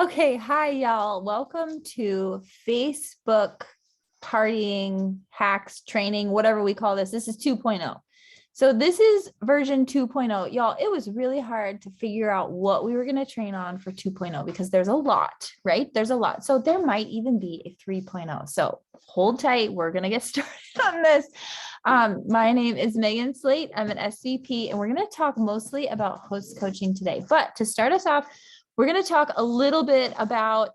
Okay, hi y'all. Welcome to Facebook partying hacks training, whatever we call this. This is 2.0. So this is version 2.0. Y'all, it was really hard to figure out what we were going to train on for 2.0 because there's a lot, right? There's a lot. So there might even be a 3.0. So hold tight. We're going to get started on this. My name is Megan Slate. I'm an SVP, and we're going to talk mostly about host coaching today. But to start us off, we're going to talk a little bit about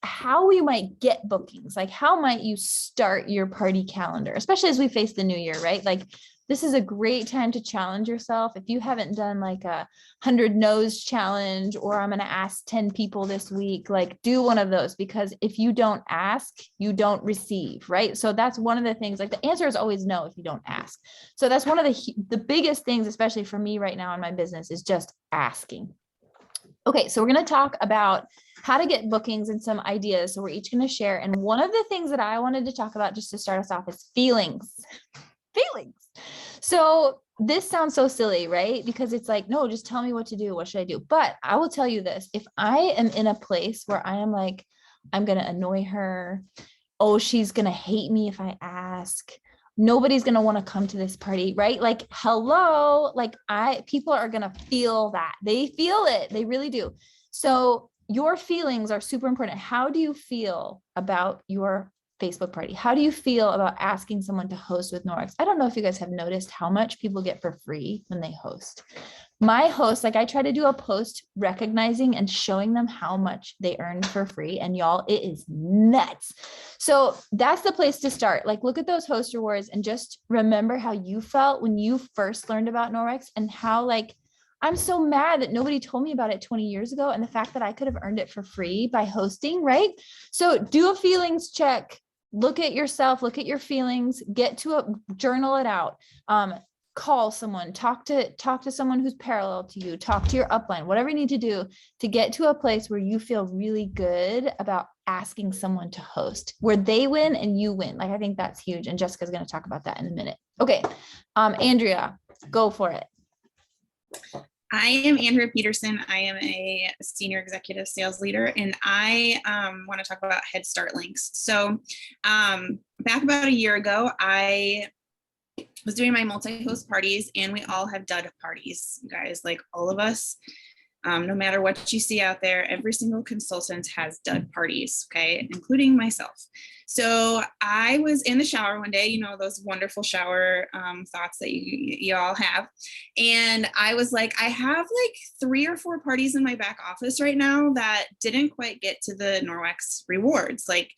how we might get bookings. Like, how might you start your party calendar, especially as we face the new year, right? Like, this is a great time to challenge yourself. If you haven't done like a 100 no's challenge, or I'm going to ask 10 people this week, like do one of those, because if you don't ask, you don't receive, right? So that's one of the things, like the answer is always no if you don't ask. So that's one of the biggest things, especially for me right now in my business, is just asking. Okay, so we're going to talk about how to get bookings and some ideas. So we're each going to share. And one of the things that I wanted to talk about just to start us off is feelings. Feelings. So this sounds so silly, right? Because it's like, no, just tell me what to do. What should I do? But I will tell you this. If I am in a place where I am like, I'm going to annoy her. Oh, she's going to hate me if I ask. Nobody's going to want to come to this party, right? Like, hello, like people are going to feel that. They feel it. They really do. So your feelings are super important. How do you feel about your Facebook party? How do you feel about asking someone to host with Norwex? I don't know if you guys have noticed how much people get for free when they host. My host, like I try to do a post recognizing and showing them how much they earned for free. And y'all, it is nuts. So that's the place to start. Like, look at those host rewards and just remember how you felt when you first learned about Norwex, and how like, I'm so mad that nobody told me about it 20 years ago. And the fact that I could have earned it for free by hosting, right? So do a feelings check. Look at yourself, look at your feelings, get to a journal it out. Call someone, talk to someone who's parallel to you, talk to your upline, whatever you need to do to get to a place where you feel really good about asking someone to host, where they win and you win. Like, I think that's huge. And Jessica's going to talk about that in a minute. Okay. Andrea, go for it. I am Andrea Peterson. I am a senior executive sales leader, and I want to talk about Head Start links. So back about a year ago, I was doing my multi-host parties, and we all have dud parties, guys, like all of us. No matter what you see out there, every single consultant has dud parties, okay, including myself. So I was in the shower one day, you know, those wonderful shower thoughts that you all have. And I was like, I have like 3 or 4 parties in my back office right now that didn't quite get to the Norwex rewards. Like,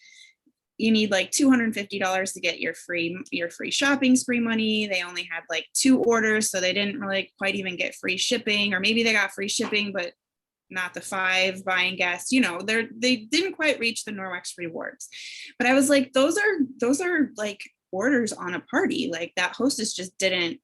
you need like $250 to get your free shopping spree money. They only had like 2 orders, so they didn't really quite even get free shipping, or maybe they got free shipping, but not the 5 buying guests. You know, they didn't quite reach the Norwex rewards. But I was like, those are like orders on a party. Like, that hostess just didn't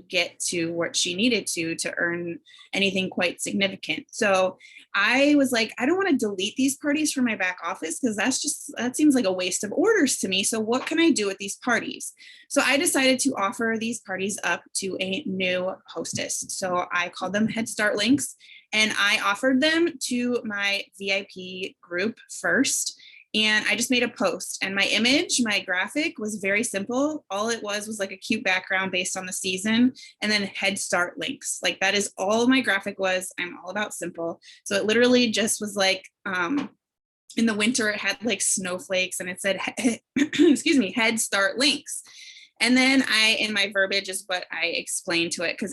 get to what she needed to earn anything quite significant. So I was like, I don't want to delete these parties from my back office, because that seems like a waste of orders to me. So what can I do with these parties? So I decided to offer these parties up to a new hostess. So I called them Head Start links, and I offered them to my VIP group first. And I just made a post, and my image, my graphic was very simple. All it was like a cute background based on the season, and then Head Start links. Like, that is all my graphic was. I'm all about simple. So it literally just was like, in the winter, it had like snowflakes, and it said, excuse me, Head Start links. And then in my verbiage is what I explained to it, because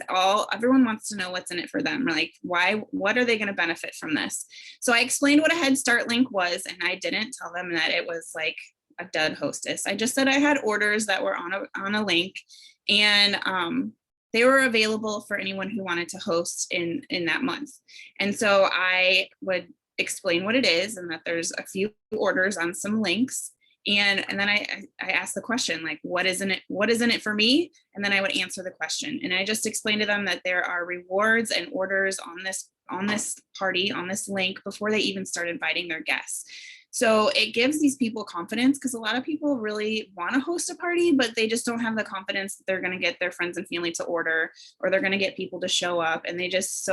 everyone wants to know what's in it for them. Like, what are they going to benefit from this? So I explained what a Head Start link was, and I didn't tell them that it was like a dud hostess. I just said I had orders that were on a link, and they were available for anyone who wanted to host in that month. And so I would explain what it is, and that there's a few orders on some links. And then I asked the question, like, what is in it for me? And then I would answer the question. And I just explained to them that there are rewards and orders on this party, on this link, before they even start inviting their guests. So it gives these people confidence, because a lot of people really want to host a party, but they just don't have the confidence that they're going to get their friends and family to order, or they're going to get people to show up. And they just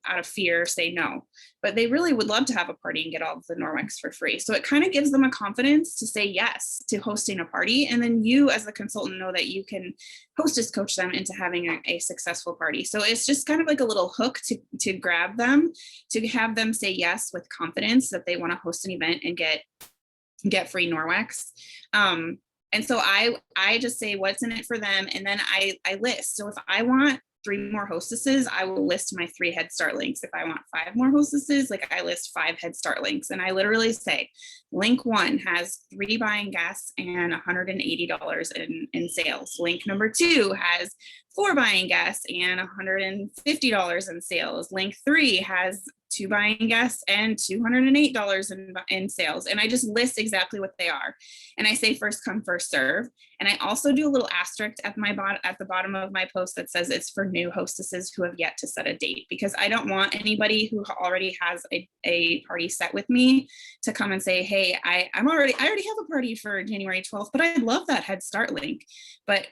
out of fear say no, but they really would love to have a party and get all of the Norwex for free. So it kind of gives them a confidence to say yes to hosting a party. And then you as the consultant know that you can hostess coach them into having a successful party. So it's just kind of like a little hook to grab them, to have them say yes with confidence that they want to host an event and get free Norwex. And so I just say what's in it for them. And then I list. So if I want 3 more hostesses, I will list my 3 Head Start links. If I want 5 more hostesses, like I list 5 Head Start links. And I literally say, link 1 has 3 buying guests and $180 in sales. Link number 2 has 4 buying guests and $150 in sales. Link 3 has 2 buying guests and $208 in sales. And I just list exactly what they are. And I say first come, first serve. And I also do a little asterisk at the bottom of my post that says it's for new hostesses who have yet to set a date, because I don't want anybody who already has a party set with me to come and say, hey, I already have a party for January 12th, but I love that Head Start link. But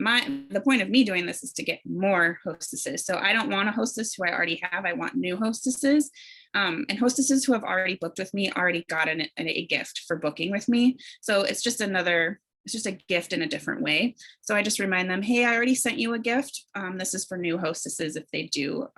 the point of me doing this is to get more hostesses. So I don't want a hostess who I already have. I want new hostesses, and hostesses who have already booked with me already got a gift for booking with me. So it's just a gift in a different way. So I just remind them, hey, I already sent you a gift. This is for new hostesses if they do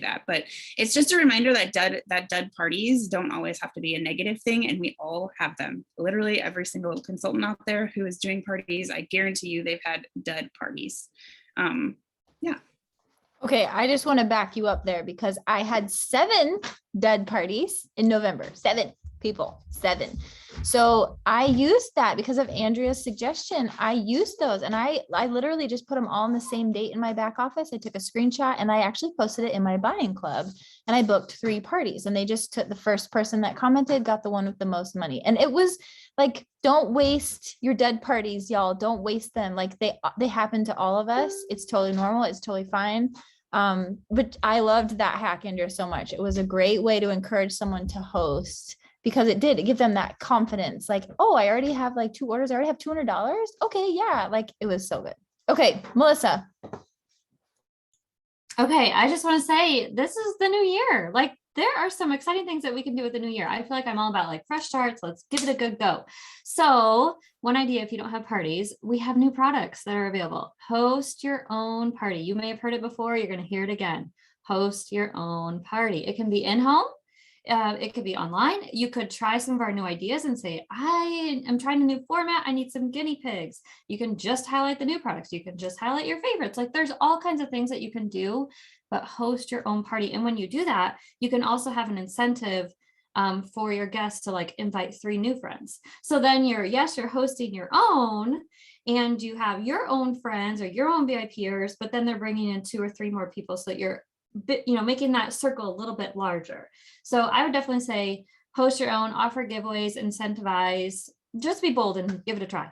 that. But it's just a reminder that dud parties don't always have to be a negative thing, and we all have them. Literally every single consultant out there who is doing parties, I guarantee you they've had dud parties. Yeah. Okay, I just want to back you up there because I had 7 dud parties in November. 7 people, 7. So I used that because of Andrea's suggestion. I used those and I literally just put them all on the same date in my back office. I took a screenshot and I actually posted it in my buying club, and I booked 3 parties, and they just took the first person that commented, got the one with the most money. And it was like, don't waste your dud parties, y'all. Don't waste them. Like they happen to all of us. It's totally normal. It's totally fine. But I loved that hack, Andrea, so much. It was a great way to encourage someone to host, because it give them that confidence. Like, oh, I already have like 2 orders. I already have $200. Okay. Yeah. Like it was so good. Okay. Melissa. Okay. I just want to say, this is the new year. Like there are some exciting things that we can do with the new year. I feel like I'm all about like fresh starts. Let's give it a good go. So one idea, if you don't have parties, we have new products that are available. Host your own party. You may have heard it before. You're going to hear it again. Host your own party. It can be in-home. It could be online. You could try some of our new ideas and say, I am trying a new format. I need some guinea pigs. You can just highlight the new products. You can just highlight your favorites. Like there's all kinds of things that you can do, but host your own party. And when you do that, you can also have an incentive for your guests to like invite 3 new friends. So then you're hosting your own, and you have your own friends or your own VIPers, but then they're bringing in 2 or 3 more people, so that you're making that circle a little bit larger. So I would definitely say host your own, offer giveaways, incentivize, just be bold and give it a try.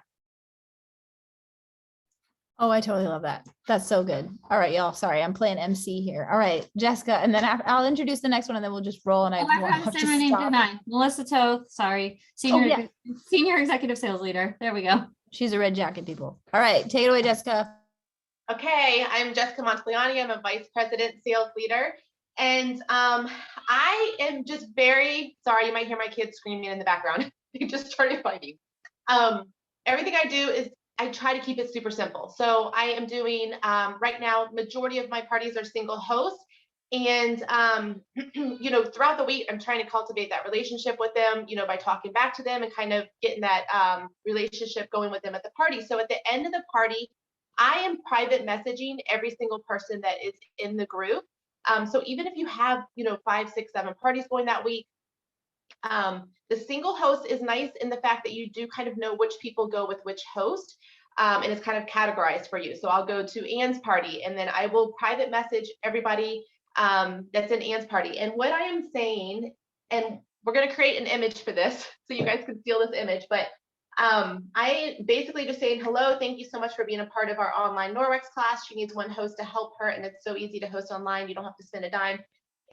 Oh, I totally love that. That's so good. All right, y'all. Sorry, I'm playing MC here. All right, Jessica, and then I'll introduce the next one, and then we'll just roll. And I forgot to say my name, didn't I? Melissa Toth. Sorry, senior executive sales leader. There we go. She's a red jacket, people. All right, take it away, Jessica. Okay, I'm Jessica Monteleani. I'm a vice president sales leader. And I am just very sorry. You might hear my kids screaming in the background. They just started fighting. Everything I do is I try to keep it super simple. So I am doing right now, majority of my parties are single host. And, throughout the week, I'm trying to cultivate that relationship with them, by talking back to them and kind of getting that relationship going with them at the party. So at the end of the party, I am private messaging every single person that is in the group. So even if you have, 5, 6, 7 parties going that week, the single host is nice in the fact that you do kind of know which people go with which host, and it's kind of categorized for you. So I'll go to Anne's party, and then I will private message everybody that's in Anne's party. And what I am saying, and we're going to create an image for this so you guys can steal this image, but I basically just saying, hello, thank you so much for being a part of our online Norwex class. She needs one host to help her, and it's so easy to host online. You don't have to spend a dime.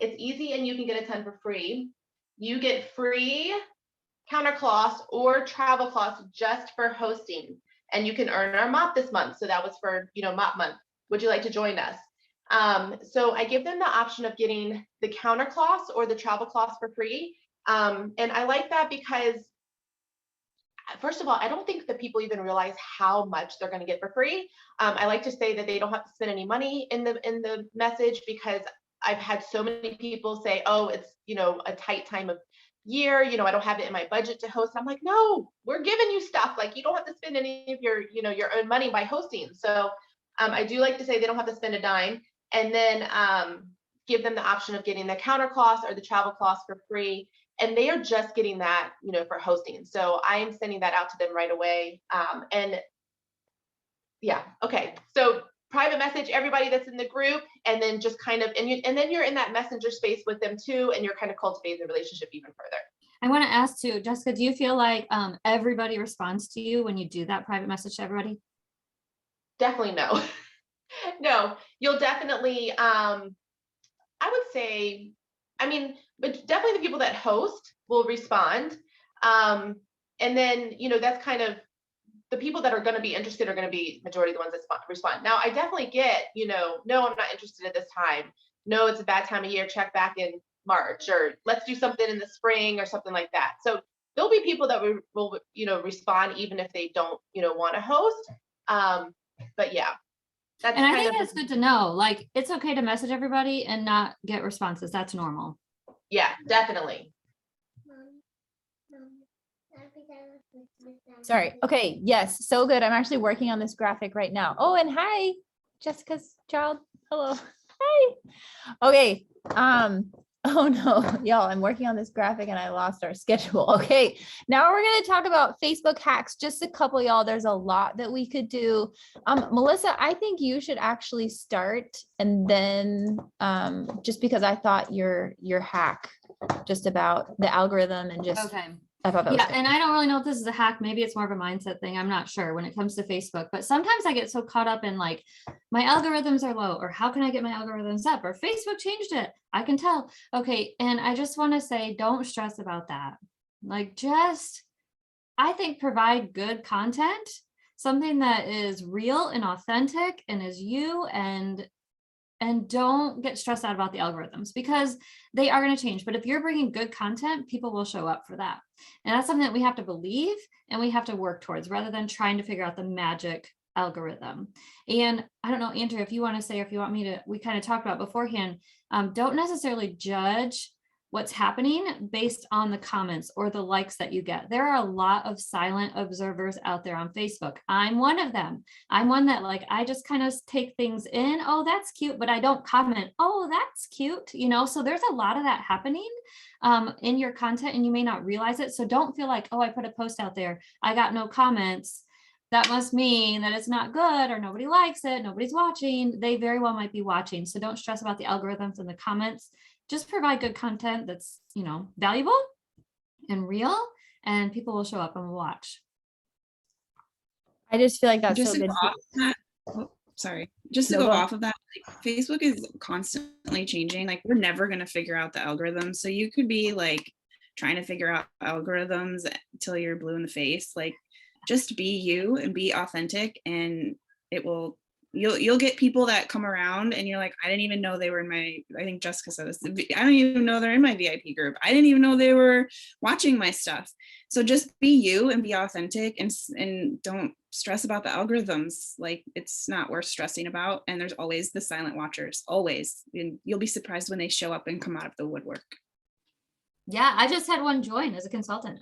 It's easy, and you can get a ton for free. You get free countercloths or travel cloths just for hosting, and you can earn our MOP this month. So that was for, MOP month. Would you like to join us? So I give them the option of getting the counter cloths or the travel cloths for free. And I like that because, first of all, I don't think that people even realize how much they're going to get for free. I like to say that they don't have to spend any money in the message, because I've had so many people say, oh, it's, a tight time of year, I don't have it in my budget to host. I'm like, no, we're giving you stuff. Like, you don't have to spend any of your, your own money by hosting. So I do like to say they don't have to spend a dime, and then give them the option of getting the counter cloths or the travel cloths for free. And they are just getting that, for hosting. So I am sending that out to them right away. And yeah, okay. So private message everybody that's in the group, and then just kind of, and then you're in that messenger space with them too, and you're kind of cultivating the relationship even further. I want to ask too, Jessica, do you feel like everybody responds to you when you do that private message to everybody? Definitely no. No, you'll definitely, I would say, but definitely the people that host will respond. And then, that's kind of the people that are going to be interested are going to be majority of the ones that respond. Now, I definitely get, no, I'm not interested at this time. No, it's a bad time of year. Check back in March, or let's do something in the spring or something like that. So there'll be people that will respond even if they don't, want to host. But yeah. And I think that's good to know. Like, it's okay to message everybody and not get responses. That's normal. Yeah, definitely. Sorry. Okay. Yes. So good. I'm actually working on this graphic right now. Oh, and hi, Jessica's child. Hello. Hi. Okay. Oh no, y'all, I'm working on this graphic and I lost our schedule. Okay. Now we're going to talk about Facebook hacks. Just a couple, y'all. There's a lot that we could do. Melissa, I think you should actually start, and then just because I thought your hack just about the algorithm and just okay. I thought that was Yeah, good. and I don't really know if this is a hack. Maybe it's more of a mindset thing. I'm not sure when it comes to Facebook, but sometimes I get so caught up in like, my algorithms are low, or how can I get my algorithms up, or Facebook changed it. I can tell. Okay. And I just want to say, don't stress about that. Like, I think provide good content, something that is real and authentic and is you, and don't get stressed out about the algorithms, because they are going to change. But if you're bringing good content, people will show up for that. And that's something that we have to believe and we have to work towards, rather than trying to figure out the magic algorithm. And I don't know, Andrew, if you want to say, or if you want me to, we kind of talked about beforehand, don't necessarily judge what's happening based on the comments or the likes that you get. There are a lot of silent observers out there on Facebook. I'm one of them. I'm one that, like, I just kind of take things in. Oh, that's cute, but I don't comment. Oh, that's cute. So there's a lot of that happening in your content, and you may not realize it. So don't feel like, oh, I put a post out there, I got no comments, that must mean that it's not good, or nobody likes it, nobody's watching. They very well might be watching. So don't stress about the algorithms and the comments. Just provide good content that's, valuable and real, and people will show up and will watch. I just feel like that's Just so to good. go off of that, just to No, go go off of that, like, Facebook is constantly changing. Like, we're never going to figure out the algorithm. So you could be like trying to figure out algorithms until you're blue in the face. Like, just be you and be authentic, and it will, you'll get people that come around and you're like, I didn't even know they were in my, I think Jessica said this, I don't even know they're in my VIP group. I didn't even know they were watching my stuff. So just be you and be authentic, and don't stress about the algorithms. Like, it's not worth stressing about. And there's always the silent watchers, always. And you'll be surprised when they show up and come out of the woodwork. Yeah, I just had one join as a consultant.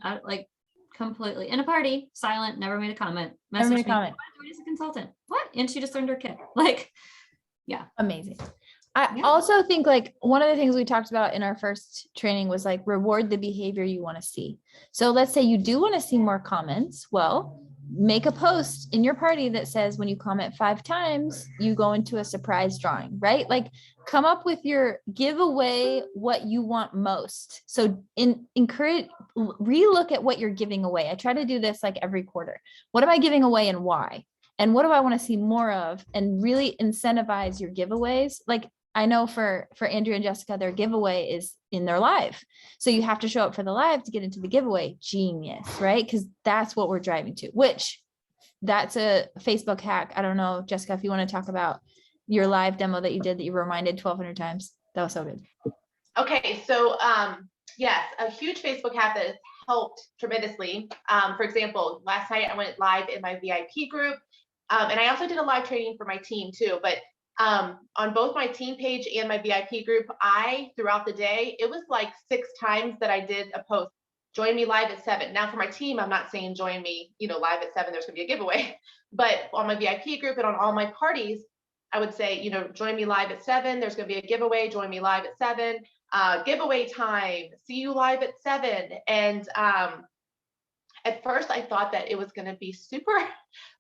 Completely in a party, silent, never made a comment. Never made a Messaged me, comment. "I wanna join as a consultant." What? And she just earned her kid. Like, yeah. Amazing. I Yeah. also think, like, one of the things we talked about in our first training was like reward the behavior you want to see. So let's say you do want to see more comments. Well, make a post in your party that says when you comment 5 times, you go into a surprise drawing, right? Like, come up with your giveaway, what you want most. So encourage, relook at what you're giving away. I try to do this like every quarter. What am I giving away and why? And what do I want to see more of? And really incentivize your giveaways. Like, I know for Andrew and Jessica, their giveaway is in their live. So you have to show up for the live to get into the giveaway. Genius, right? Because that's what we're driving to, which that's a Facebook hack. I don't know, Jessica, if you want to talk about your live demo that you did that you reminded 1,200 times? That was so good. Okay, so yes, a huge Facebook hack that has helped tremendously. For example, last night I went live in my VIP group, and I also did a live training for my team too. But on both my team page and my VIP group, throughout the day, it was like 6 times that I did a post. Join me live at 7. Now for my team, I'm not saying join me, live at 7. There's gonna be a giveaway. But on my VIP group and on all my parties, I would say, join me live at 7. There's gonna be a giveaway. Join me live at 7. Giveaway time. See you live at 7. And at first I thought that it was going to be super,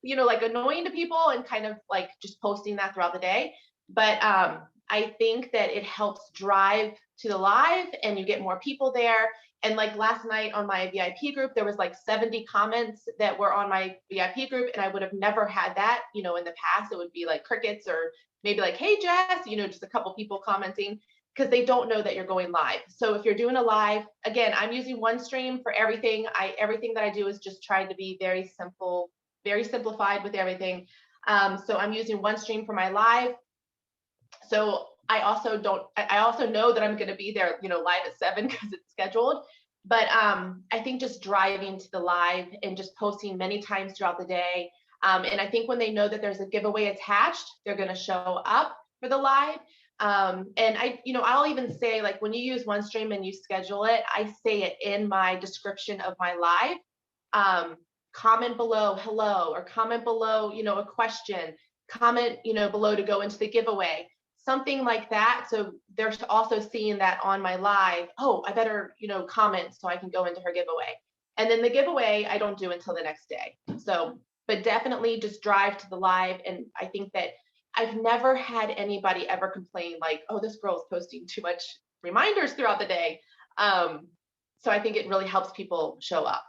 like annoying to people and kind of like just posting that throughout the day. But I think that it helps drive to the live and you get more people there. And like last night on my VIP group, there was like 70 comments that were on my VIP group. And I would have never had that, in the past. It would be like crickets or maybe like, hey, Jess, just a couple people commenting, because they don't know that you're going live. So if you're doing a live, again, I'm using OneStream for everything. Everything that I do is just trying to be very simple, very simplified with everything. So I'm using OneStream for my live. So I also know that I'm going to be there, live at 7 because it's scheduled. But I think just driving to the live and just posting many times throughout the day. And I think when they know that there's a giveaway attached, they're going to show up for the live. And I'll even say, like, when you use OneStream and you schedule it, I say it in my description of my live. Comment below hello, or comment below, a question, comment, below to go into the giveaway, something like that. So they're also seeing that on my live. Oh, I better, comment so I can go into her giveaway. And then the giveaway, I don't do until the next day. So, but definitely just drive to the live. And I think that I've never had anybody ever complain like, oh, this girl's posting too much reminders throughout the day. So I think it really helps people show up.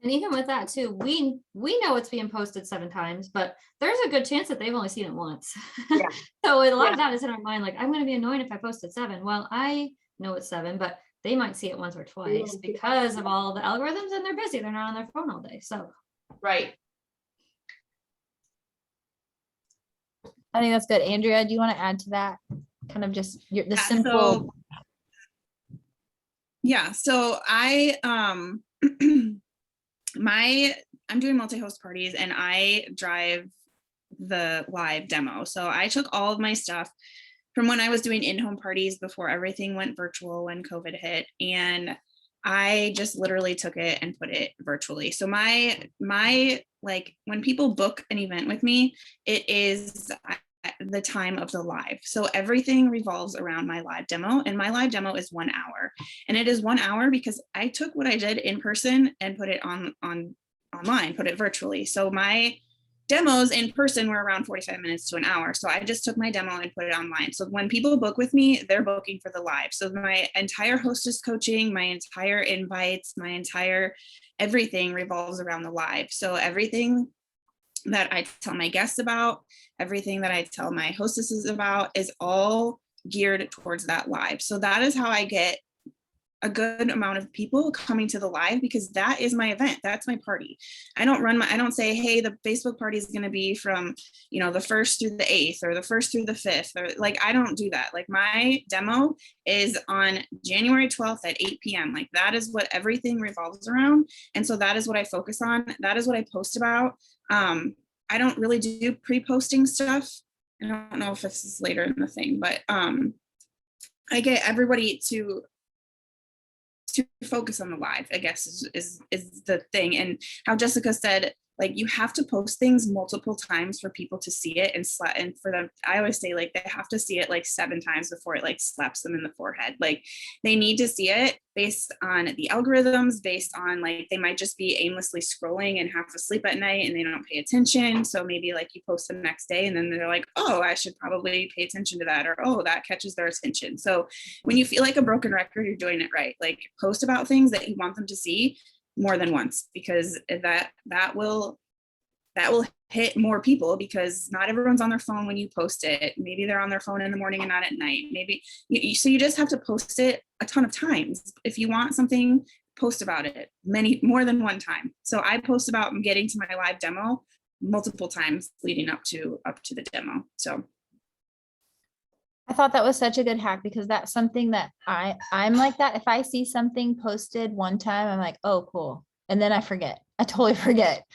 And even with that too, we know it's being posted 7 times, but there's a good chance that they've only seen it once. Yeah. So a lot of that is in our mind, like, I'm going to be annoyed if I post at 7. Well, I know it's 7, but they might see it once or twice because of all the algorithms, and they're busy. They're not on their phone all day. So right. I think that's good. Andrea, do you want to add to that? Kind of just the simple. So I I'm doing multi-host parties and I drive the live demo. So I took all of my stuff from when I was doing in-home parties before everything went virtual when COVID hit, and I just literally took it and put it virtually. So my like, when people book an event with me, it is the time of the live. So everything revolves around my live demo, and my live demo is 1 hour, and it is 1 hour because I took what I did in person and put it online, put it virtually. So my demos in person were around 45 minutes to an hour. So I just took my demo and put it online. So when people book with me, they're booking for the live. So my entire hostess coaching, my entire invites, my entire everything revolves around the live. So everything that I tell my guests about, everything that I tell my hostesses about is all geared towards that live. So that is how I get a good amount of people coming to the live, because that is my event. That's my party. I don't say, hey, the Facebook party is going to be from, the 1st through the 8th or the 1st through the 5th, or like, I don't do that. Like, my demo is on January 12th at 8 p.m. Like, that is what everything revolves around. And so that is what I focus on. That is what I post about. I don't really do pre-posting stuff. I don't know if this is later in the thing, but I get everybody to focus on the live, I guess, is the thing. And how Jessica said, like, you have to post things multiple times for people to see it, and for them, I always say, like, they have to see it like 7 times before it like slaps them in the forehead. Like, they need to see it based on the algorithms, based on, like, they might just be aimlessly scrolling and half asleep at night and they don't pay attention. So maybe like you post the next day and then they're like, oh, I should probably pay attention to that, or oh, that catches their attention. So when you feel like a broken record, you're doing it right. Like, post about things that you want them to see more than once, because that will hit more people, because not everyone's on their phone when you post it. Maybe they're on their phone in the morning and not at night. Maybe so you just have to post it a ton of times. If you want something, post about it more than one time. So I post about getting to my live demo multiple times leading up to the demo. So I thought that was such a good hack because that's something that I'm like that. If I see something posted one time, I'm like, oh, cool. And then I forget. I totally forget.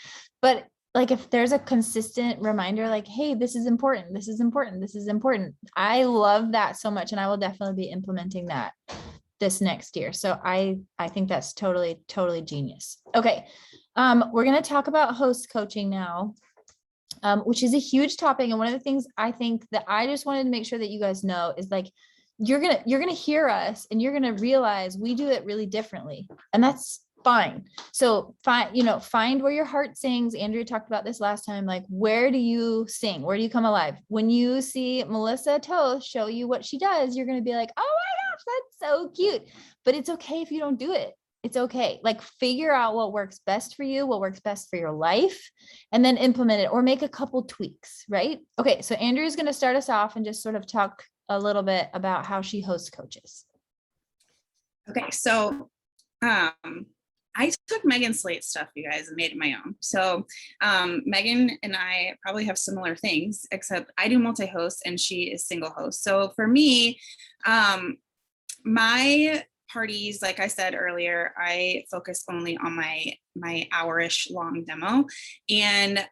But like if there's a consistent reminder, like, hey, this is important, this is important, this is important. I love that so much. And I will definitely be implementing that this next year. So I think that's totally genius. Okay. We're going to talk about host coaching now. Which is a huge topic. And one of the things I think that I just wanted to make sure that you guys know is like, you're going to hear us and you're going to realize we do it really differently. And that's fine. So find where your heart sings. Andrea talked about this last time. Like, where do you sing? Where do you come alive? When you see Melissa Toth show you what she does, you're going to be like, oh my gosh, that's so cute. But it's okay if you don't do it. It's okay. Like, figure out what works best for you, what works best for your life, and then implement it or make a couple tweaks, right? Okay. So Andrea's going to start us off and just sort of talk a little bit about how she hosts coaches. Okay. So, I took Megan's Slate stuff, you guys, and made it my own. So Megan and I probably have similar things, except I do multi-host and she is single host. So for me, my parties, like I said earlier, I focus only on my hour-ish long demo. And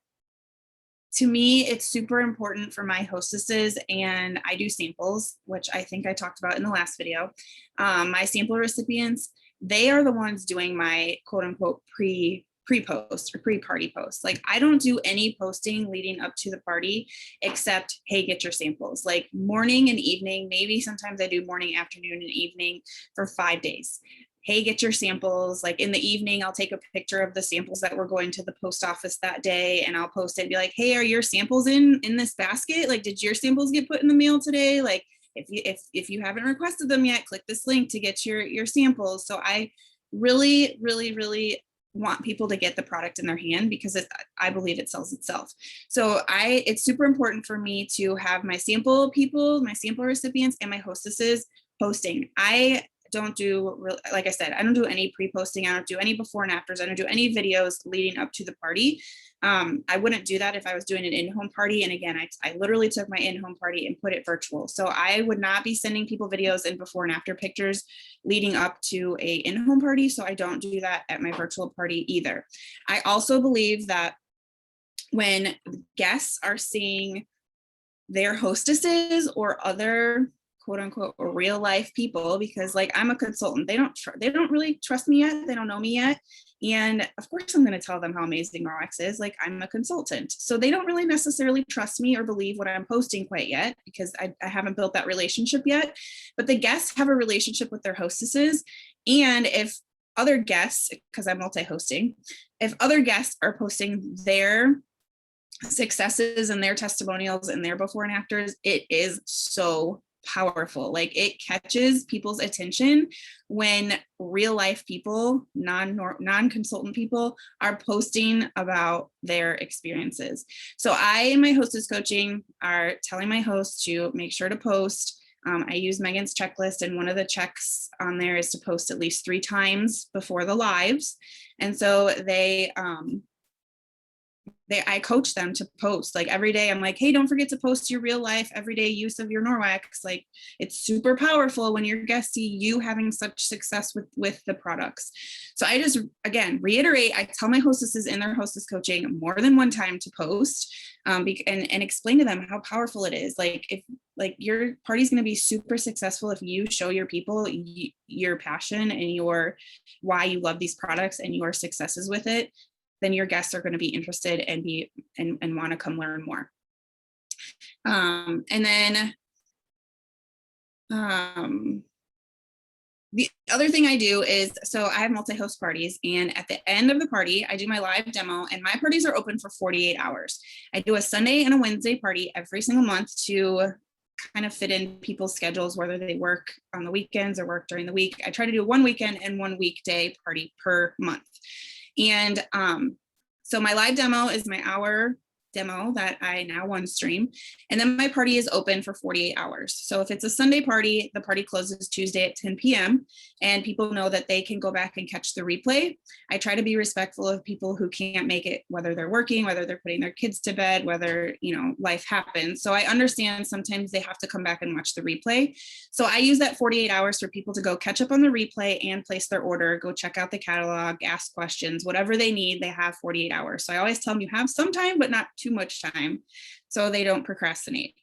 to me, it's super important for my hostesses, and I do samples, which I think I talked about in the last video. My sample recipients, they are the ones doing my quote unquote pre-post or pre-party post. Like, I don't do any posting leading up to the party except, hey, get your samples, like morning and evening. Maybe sometimes I do morning, afternoon, and evening for 5 days. Hey, get your samples. Like in the evening, I'll take a picture of the samples that were going to the post office that day, and I'll post it and be like, hey, are your samples in this basket? Like, did your samples get put in the mail today? Like, if you haven't requested them yet, click this link to get your samples. So I really want people to get the product in their hand because I believe it sells itself. So it's super important for me to have my sample people, my sample recipients, and my hostesses posting. I don't do, like I said, I don't do any pre-posting. I don't do any before and afters. I don't do any videos leading up to the party. I wouldn't do that if I was doing an in-home party. And again, I literally took my in-home party and put it virtual. So I would not be sending people videos and before and after pictures leading up to a in-home party. So I don't do that at my virtual party either. I also believe that when guests are seeing their hostesses or other quote unquote real life people, because like I'm a consultant, they don't really trust me yet, they don't know me yet, and of course I'm going to tell them how amazing ROX is. Like, I'm a consultant, so they don't really necessarily trust me or believe what I'm posting quite yet because I haven't built that relationship yet. But the guests have a relationship with their hostesses, and if other guests, because I'm multi-hosting, if other guests are posting their successes and their testimonials and their before and afters, it is so powerful. Like, it catches people's attention when real life people, non-consultant people, are posting about their experiences. So I, in my hostess coaching, are telling my hosts to make sure to post. I use Megan's checklist, and one of the checks on there is to post at least 3 times before the lives. And so I coach them to post. Like, every day I'm like, hey, don't forget to post your real life everyday use of your Norwex. Like, it's super powerful when your guests see you having such success with the products. So I just, again, reiterate, I tell my hostesses in their hostess coaching more than one time to post, and explain to them how powerful it is. Like, if your party's going to be super successful if you show your people your passion and why you love these products and your successes with it, then your guests are going to be interested and want to come learn more. And then the other thing I do is, so I have multi-host parties, and at the end of the party, I do my live demo, and my parties are open for 48 hours. I do a Sunday and a Wednesday party every single month to kind of fit in people's schedules, whether they work on the weekends or work during the week. I try to do one weekend and one weekday party per month. And so my live demo is my hour demo that I now one stream. And then my party is open for 48 hours. So if it's a Sunday party, the party closes Tuesday at 10 p.m. and people know that they can go back and catch the replay. I try to be respectful of people who can't make it, whether they're working, whether they're putting their kids to bed, whether, life happens. So I understand sometimes they have to come back and watch the replay. So I use that 48 hours for people to go catch up on the replay and place their order, go check out the catalog, ask questions, whatever they need, they have 48 hours. So I always tell them you have some time, but not too much time, so they don't procrastinate.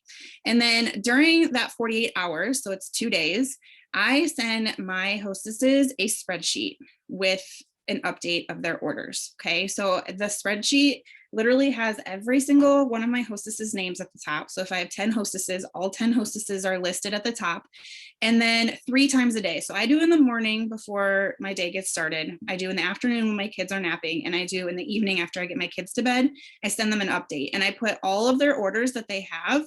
And then during that 48 hours, so it's 2 days, I send my hostesses a spreadsheet with an update of their orders. Okay, so the spreadsheet literally has every single one of my hostesses' names at the top. So if I have 10 hostesses, all 10 hostesses are listed at the top. And then 3 times a day. So I do in the morning before my day gets started. I do in the afternoon when my kids are napping, and I do in the evening after I get my kids to bed. I send them an update, and I put all of their orders that they have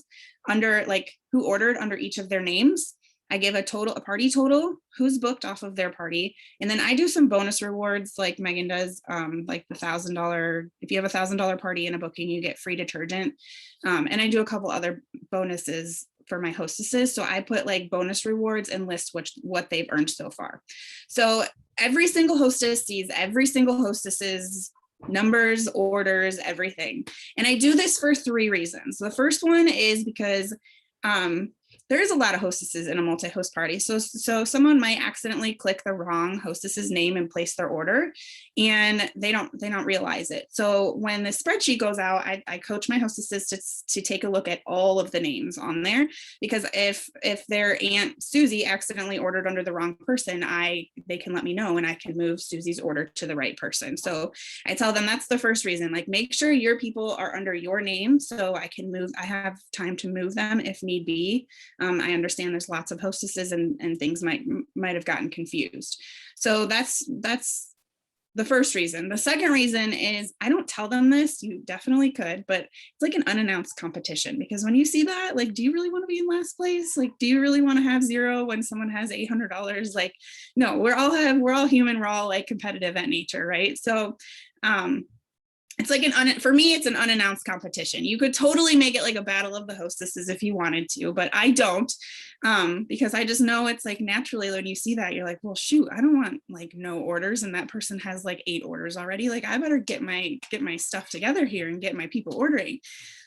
under, like, who ordered under each of their names. I give a party total, who's booked off of their party. And then I do some bonus rewards like Megan does, like the $1,000, if you have $1,000 party and a booking, you get free detergent. And I do a couple other bonuses for my hostesses. So I put like bonus rewards and list what they've earned so far. So every single hostess sees every single hostess's numbers, orders, everything. And I do this for 3 reasons. The first one is because there is a lot of hostesses in a multi-host party. So someone might accidentally click the wrong hostess's name and place their order, and they don't realize it. So when the spreadsheet goes out, I coach my hostesses to take a look at all of the names on there, because if their Aunt Susie accidentally ordered under the wrong person, they can let me know and I can move Susie's order to the right person. So I tell them that's the first reason, like, make sure your people are under your name so I have time to move them if need be. I understand there's lots of hostesses and things might have gotten confused. So that's the first reason. The second reason is I don't tell them this, you definitely could, but it's like an unannounced competition, because when you see that, like, do you really want to be in last place? Like, do you really want to have 0 when someone has $800? Like, no, we're all human, we're all like competitive at nature, right? So it's like for me, it's an unannounced competition. You could totally make it like a battle of the hostesses if you wanted to, but I don't, because I just know it's like naturally when you see that, you're like, well, shoot, I don't want like no orders, and that person has like 8 orders already. Like, I better get my stuff together here and get my people ordering.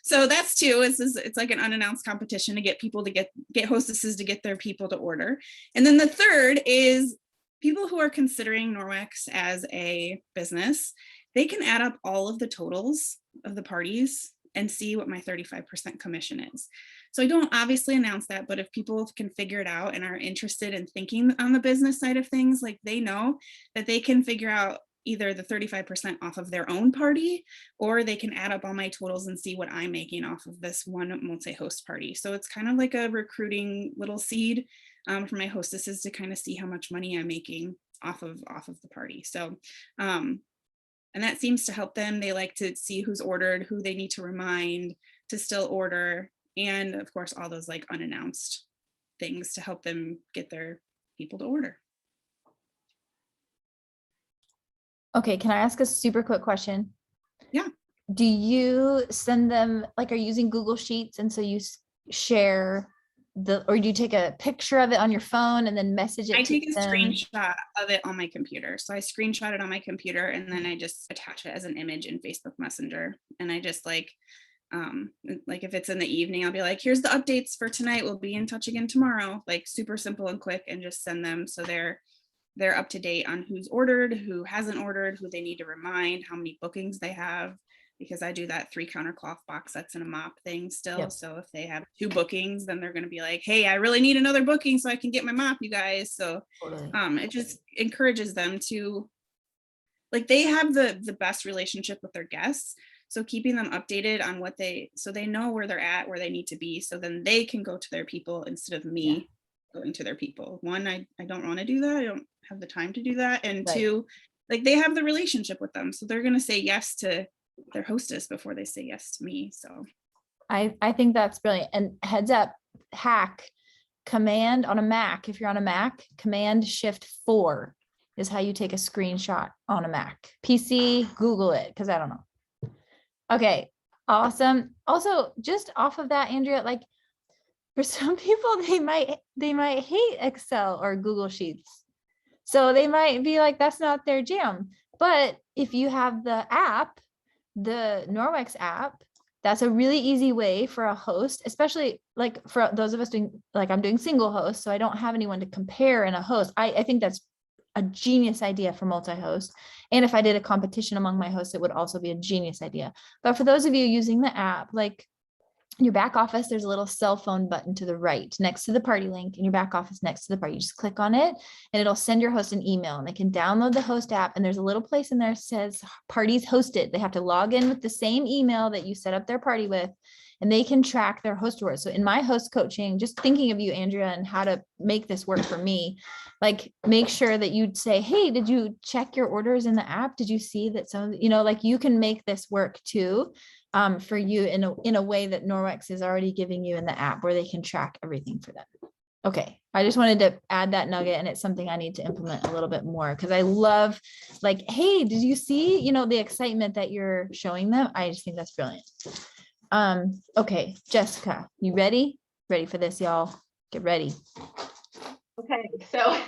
So that's 2. It's like an unannounced competition to get people to get hostesses to get their people to order. And then the third is people who are considering Norwex as a business. They can add up all of the totals of the parties and see what my 35% commission is. So I don't obviously announce that, but if people can figure it out and are interested in thinking on the business side of things, like, they know that they can figure out either the 35% off of their own party, or they can add up all my totals and see what I'm making off of this one multi-host party. So it's kind of like a recruiting little seed for my hostesses to kind of see how much money I'm making off of the party. So and that seems to help them. They like to see who's ordered, who they need to remind to still order. And of course, all those like unannounced things to help them get their people to order. Okay, can I ask a super quick question? Yeah. Do you send them, like, are you using Google Sheets, and so you share or do you take a picture of it on your phone and then message it? I take a them? screenshot of it on my computer. So I screenshot it on my computer, and then I just attach it as an image in Facebook Messenger. And I just like if it's in the evening, I'll be like, here's the updates for tonight. We'll be in touch again tomorrow. Like, super simple and quick, and just send them so they're up to date on who's ordered, who hasn't ordered, who they need to remind, how many bookings they have, because I do that 3 countercloth box sets and a mop thing still. Yep. So if they have 2 bookings, then they're going to be like, hey, I really need another booking so I can get my mop, you guys. So totally. It just encourages them to, like, they have the best relationship with their guests. So keeping them updated on so they know where they're at, where they need to be. So then they can go to their people instead of me going to their people. 1, I don't want to do that. I don't have the time to do that. And right. 2, like, they have the relationship with them. So they're going to say yes to their hostess before they say yes to me. So I think that's brilliant. And heads up, hack, command on a Mac. If you're on a Mac, Command Shift 4 is how you take a screenshot on a Mac. PC, Google it, because I don't know. Okay, Awesome. Also, just off of that, Andrea, like for some people, they might hate Excel or Google Sheets. So they might be like, that's not their jam. But if you have the app, the Norwex app, that's a really easy way for a host, especially like for those of us doing, like I'm doing single host, so I don't have anyone to compare in a host. I think that's a genius idea for multi-host. And if I did a competition among my hosts, it would also be a genius idea. But for those of you using the app, like in your back office, there's a little cell phone button to the right next to the party link in your back office next to the party. You just click on it and it'll send your host an email and they can download the host app. And there's a little place in there that says parties hosted. They have to log in with the same email that you set up their party with, and they can track their host orders. So in my host coaching, just thinking of you, Andrea, and how to make this work for me, like make sure that you'd say, hey, did you check your orders in the app? Did you see that some, like you can make this work too. For you in a way that Norwex is already giving you in the app where they can track everything for them. Okay, I just wanted to add that nugget, and it's something I need to implement a little bit more because I love like, hey, did you see, the excitement that you're showing them? I just think that's brilliant. Okay, Jessica, you ready? Ready for this, y'all? Get ready. Okay, so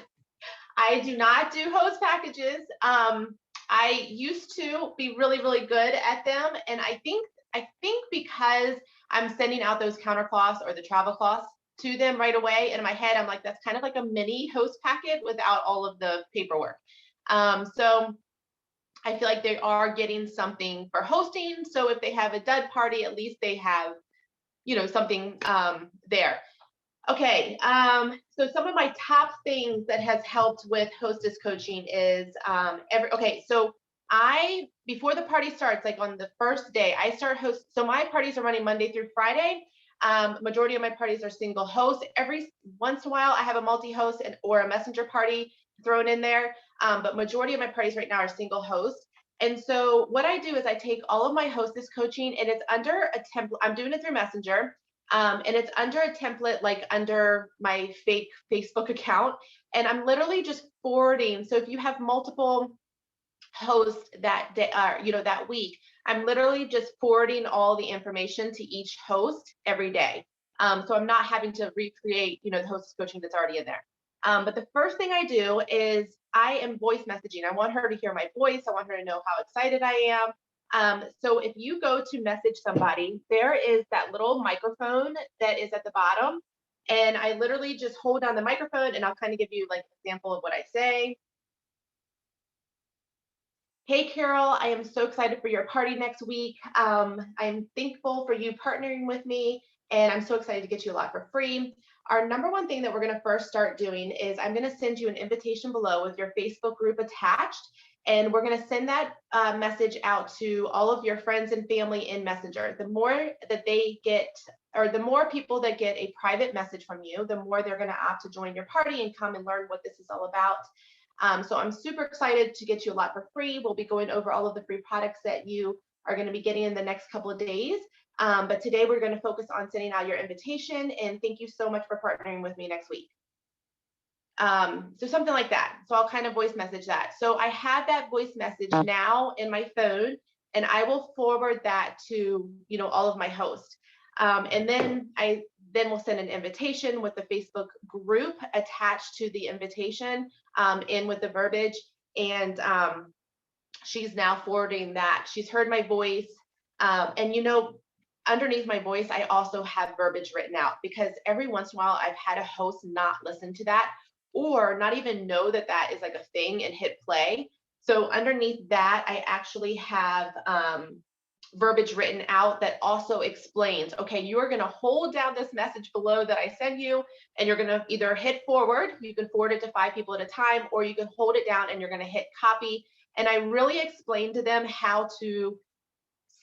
I do not do host packages. I used to be really, really good at them. And I think because I'm sending out those counter cloths or the travel cloths to them right away, and in my head, I'm like, that's kind of like a mini host packet without all of the paperwork. So I feel like they are getting something for hosting. So if they have a dud party, at least they have, something there. Okay, so some of my top things that has helped with hostess coaching is so before the party starts, like on the first day, I start host. So my parties are running Monday through Friday. Majority of my parties are single host. Every once in a while, I have a multi-host or a messenger party thrown in there. But majority of my parties right now are single host. And so what I do is I take all of my hostess coaching and it's under a template. I'm doing it through Messenger. And it's under a template, like under my fake Facebook account. And I'm literally just forwarding. So if you have multiple hosts that day, that week, I'm literally just forwarding all the information to each host every day. So I'm not having to recreate, the hostess coaching that's already in there. But the first thing I do is I am voice messaging. I want her to hear my voice. I want her to know how excited I am. So if you go to message somebody, there is that little microphone that is at the bottom. And I literally just hold down the microphone and I'll kind of give you like an example of what I say. Hey, Carol, I am so excited for your party next week. I'm thankful for you partnering with me, and I'm so excited to get you a lot for free. Our number one thing that we're going to first start doing is I'm going to send you an invitation below with your Facebook group attached, and we're going to send that message out to all of your friends and family in Messenger. The more that they get, or the more people that get a private message from you, the more they're going to opt to join your party and come and learn what this is all about. So I'm super excited to get you a lot for free. We'll be going over all of the free products that you are going to be getting in the next couple of days. But today we're going to focus on sending out your invitation, and thank you so much for partnering with me next week. So something like that. So I'll kind of voice message that. So I have that voice message now in my phone, and I will forward that to, all of my hosts. And then we'll send an invitation with the Facebook group attached to the invitation, in with the verbiage. And she's now forwarding that. She's heard my voice. And underneath my voice, I also have verbiage written out, because every once in a while I've had a host not listen to that or not even know that that is like a thing and hit play. So underneath that, I actually have verbiage written out that also explains, okay, you are going to hold down this message below that I send you, and you're going to either hit forward, you can forward it to 5 people at a time, or you can hold it down and you're going to hit copy. And I really explained to them how to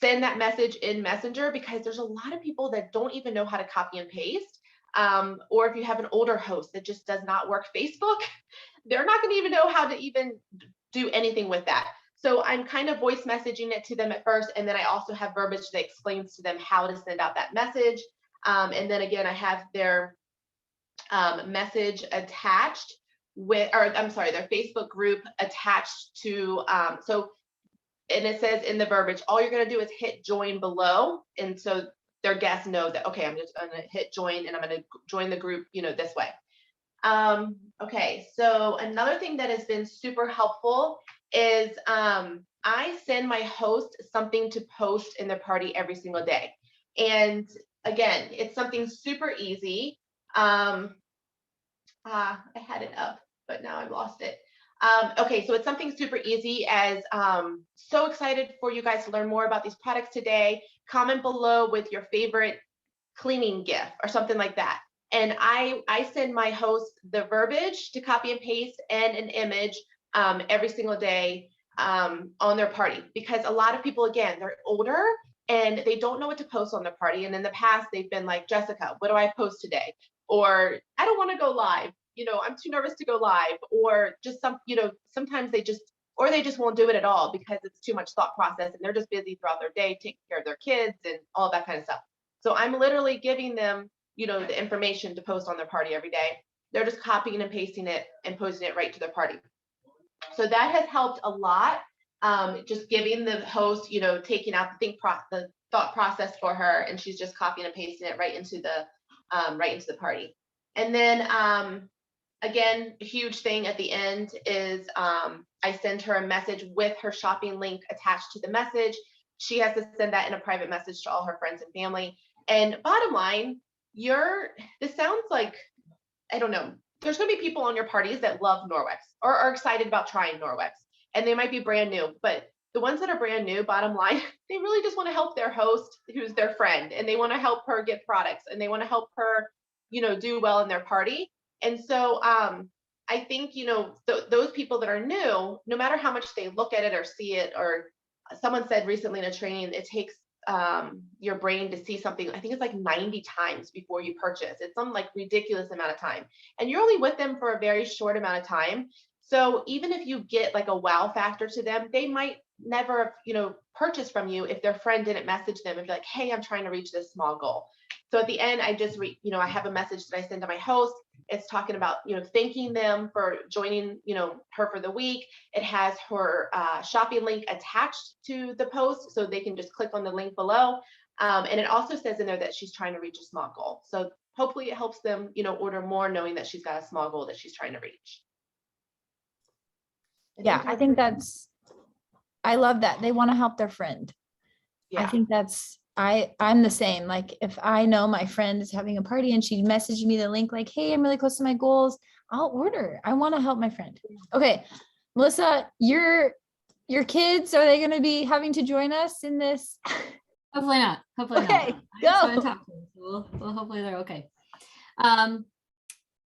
send that message in Messenger, because there's a lot of people that don't even know how to copy and paste. Or if you have an older host that just does not work Facebook, they're not going to even know how to even do anything with that. So I'm kind of voice messaging it to them at first, and then I also have verbiage that explains to them how to send out that message. And then again, I have their message attached with, their Facebook group attached to, so and it says in the verbiage, all you're going to do is hit join below. And so their guests know that, okay, I'm just going to hit join and I'm going to join the group, this way. Okay, so another thing that has been super helpful is I send my host something to post in their party every single day. And again, it's something super easy. I had it up, but now I've lost it. Okay, so it's something super easy as so excited for you guys to learn more about these products today. Comment below with your favorite cleaning gift or something like that. And I send my host the verbiage to copy and paste and an image every single day on their party, because a lot of people, again, they're older and they don't know what to post on their party. And in the past, they've been like, Jessica, what do I post today? Or I don't want to go live. I'm too nervous to go live, or just sometimes they just won't do it at all because it's too much thought process and they're just busy throughout their day, taking care of their kids and all that kind of stuff. So I'm literally giving them, the information to post on their party every day. They're just copying and pasting it and posting it right to their party. So that has helped a lot. Just giving the host, taking out the thought process for her, and she's just copying and pasting it right into the party. And then again, a huge thing at the end is I send her a message with her shopping link attached to the message. She has to send that in a private message to all her friends and family. And bottom line, this sounds like, I don't know, there's going to be people on your parties that love Norwex or are excited about trying Norwex, and they might be brand new, but the ones that are brand new, bottom line, they really just want to help their host who's their friend, and they want to help her get products, and they want to help her, do well in their party. And so I think, those people that are new, no matter how much they look at it or see it, or someone said recently in a training, it takes your brain to see something, I think it's like 90 times before you purchase. It's some like ridiculous amount of time, and you're only with them for a very short amount of time. So even if you get like a wow factor to them, they might never, purchase from you if their friend didn't message them and be like, hey, I'm trying to reach this small goal. So at the end, I just, I have a message that I send to my host. It's talking about, thanking them for joining, her for the week. It has her shopping link attached to the post, so they can just click on the link below. And it also says in there that she's trying to reach a small goal. So hopefully it helps them, order more, knowing that she's got a small goal that she's trying to reach. Yeah, I think I love that. They want to help their friend. Yeah. I think I'm the same. Like if I know my friend is having a party and she messaged me the link, like, hey, I'm really close to my goals, I'll order. I want to help my friend. Okay, Melissa, your kids, are they going to be having to join us in this? Hopefully not. Hopefully Okay, not. go. Well, hopefully they're okay.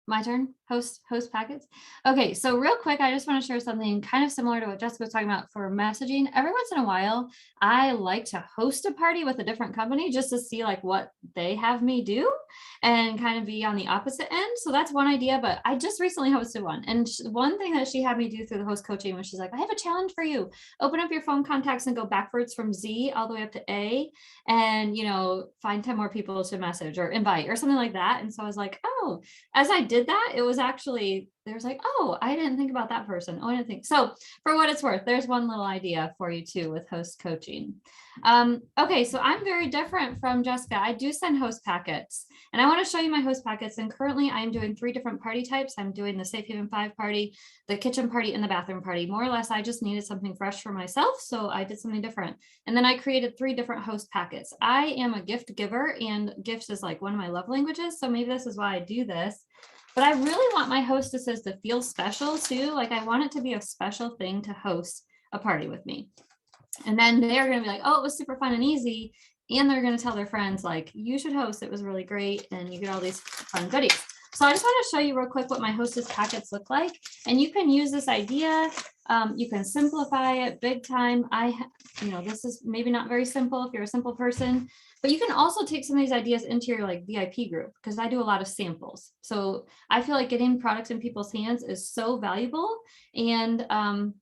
My turn, host packets. Okay, so real quick, I just want to share something kind of similar to what Jessica was talking about for messaging. Every once in a while, I like to host a party with a different company just to see like what they have me do and kind of be on the opposite end. So that's one idea, but I just recently hosted one. And one thing that she had me do through the host coaching was she's like, I have a challenge for you. Open up your phone contacts and go backwards from Z all the way up to A, and, find 10 more people to message or invite or something like that. And so I was like, oh, as I did that, it was actually, there's like, oh, I didn't think about that person. Oh, I didn't think. So for what it's worth, there's one little idea for you too with host coaching. Okay, so I'm very different from Jessica. I do send host packets, and I want to show you my host packets. And currently I'm doing 3 different party types. I'm doing the Safe Haven 5 party, the kitchen party, and the bathroom party. More or less, I just needed something fresh for myself, so I did something different. And then I created 3 different host packets. I am a gift giver, and gifts is like one of my love languages. So maybe this is why I do this. But I really want my hostesses to feel special too. Like I want it to be a special thing to host a party with me. And then they're going to be like, oh, it was super fun and easy. And they're going to tell their friends like, you should host. It was really great. And you get all these fun goodies. So I just want to show you real quick what my hostess packets look like. And you can use this idea. You can simplify it big time. This is maybe not very simple if you're a simple person, but you can also take some of these ideas into your like VIP group, because I do a lot of samples. So I feel like getting products in people's hands is so valuable. And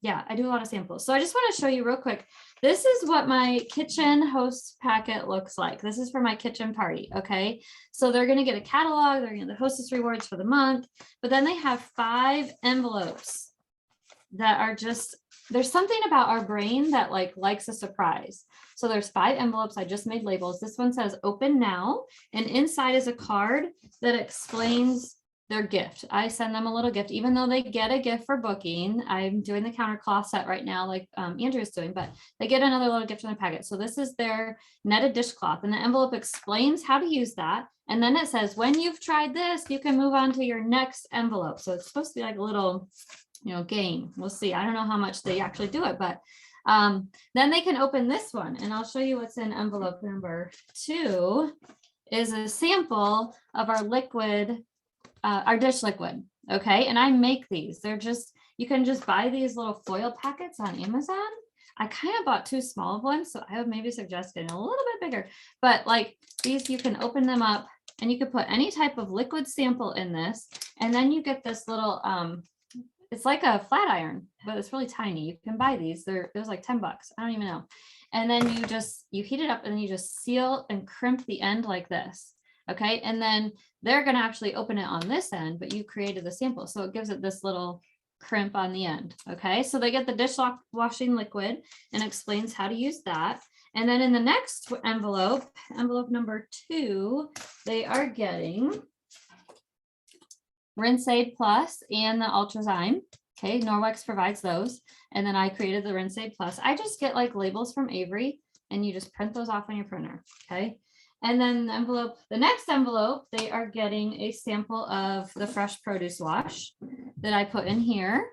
yeah, I do a lot of samples. So I just want to show you real quick. This is what my kitchen host packet looks like. This is for my kitchen party. Okay. So they're going to get a catalog. They're going to get the hostess rewards for the month, but then they have 5 envelopes that are just there's something about our brain that likes a surprise. So there's 5 envelopes. I just made labels. This one says open now. And inside is a card that explains their gift. I send them a little gift, even though they get a gift for booking. I'm doing the countercloth set right now, like Andrew's doing, but they get another little gift in their packet. So this is their netted dishcloth, and the envelope explains how to use that. And then it says, when you've tried this, you can move on to your next envelope. So it's supposed to be like a little, game. We'll see. I don't know how much they actually do it, but then they can open this one, and I'll show you what's in envelope number 2 is a sample of our liquid, our dish liquid. Okay. And I make these. They're just, you can just buy these little foil packets on Amazon. I kind of bought 2 small ones, so I would maybe suggest getting a little bit bigger, but like these, you can open them up and you could put any type of liquid sample in this. And then you get this little, it's like a flat iron, but it's really tiny. You can buy these. There's like $10. I don't even know. And then you heat it up and then you just seal and crimp the end like this. Okay. And then they're going to actually open it on this end, but you created the sample. So it gives it this little crimp on the end. Okay. So they get the dishwashing liquid and explains how to use that. And then in the next envelope number 2, they are getting Rinse Aid Plus and the Ultrazyme. Okay. Norwex provides those. And then I created the Rinse Aid Plus. I just get like labels from Avery and you just print those off on your printer. Okay. And then the next envelope, they are getting a sample of the fresh produce wash that I put in here.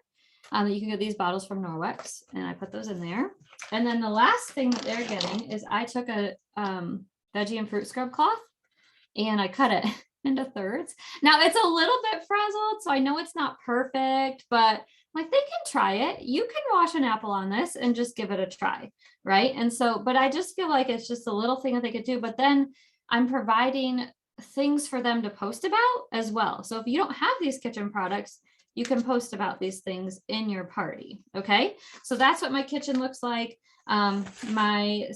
You can get these bottles from Norwex, and I put those in there. And then the last thing that they're getting is I took a veggie and fruit scrub cloth and I cut it into thirds. Now it's a little bit frazzled, so I know it's not perfect, but like they can try it. You can wash an apple on this and just give it a try, right? And so, but I just feel like it's just a little thing that they could do, but then I'm providing things for them to post about as well. So if you don't have these kitchen products, you can post about these things in your party. Okay. So that's what my kitchen looks like. My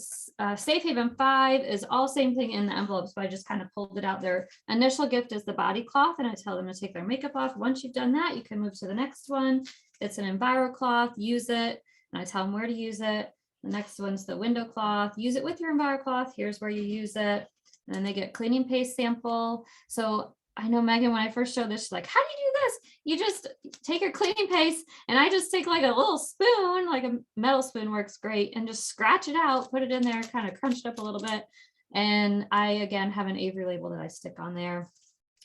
Safe Haven 5 is all same thing in the envelopes, but I just kind of pulled it out. Their initial gift is the body cloth, and I tell them to take their makeup off. Once you've done that, you can move to the next one. It's an Enviro cloth, use it. And I tell them where to use it. The next one's the window cloth, use it with your Enviro cloth. Here's where you use it. And then they get cleaning paste sample. So I know Megan, when I first showed this, she's like, how do you do this? You just take your cleaning paste, and I just take like a little spoon, like a metal spoon works great, and just scratch it out, put it in there, kind of crunched up a little bit. And I, again, have an Avery label that I stick on there,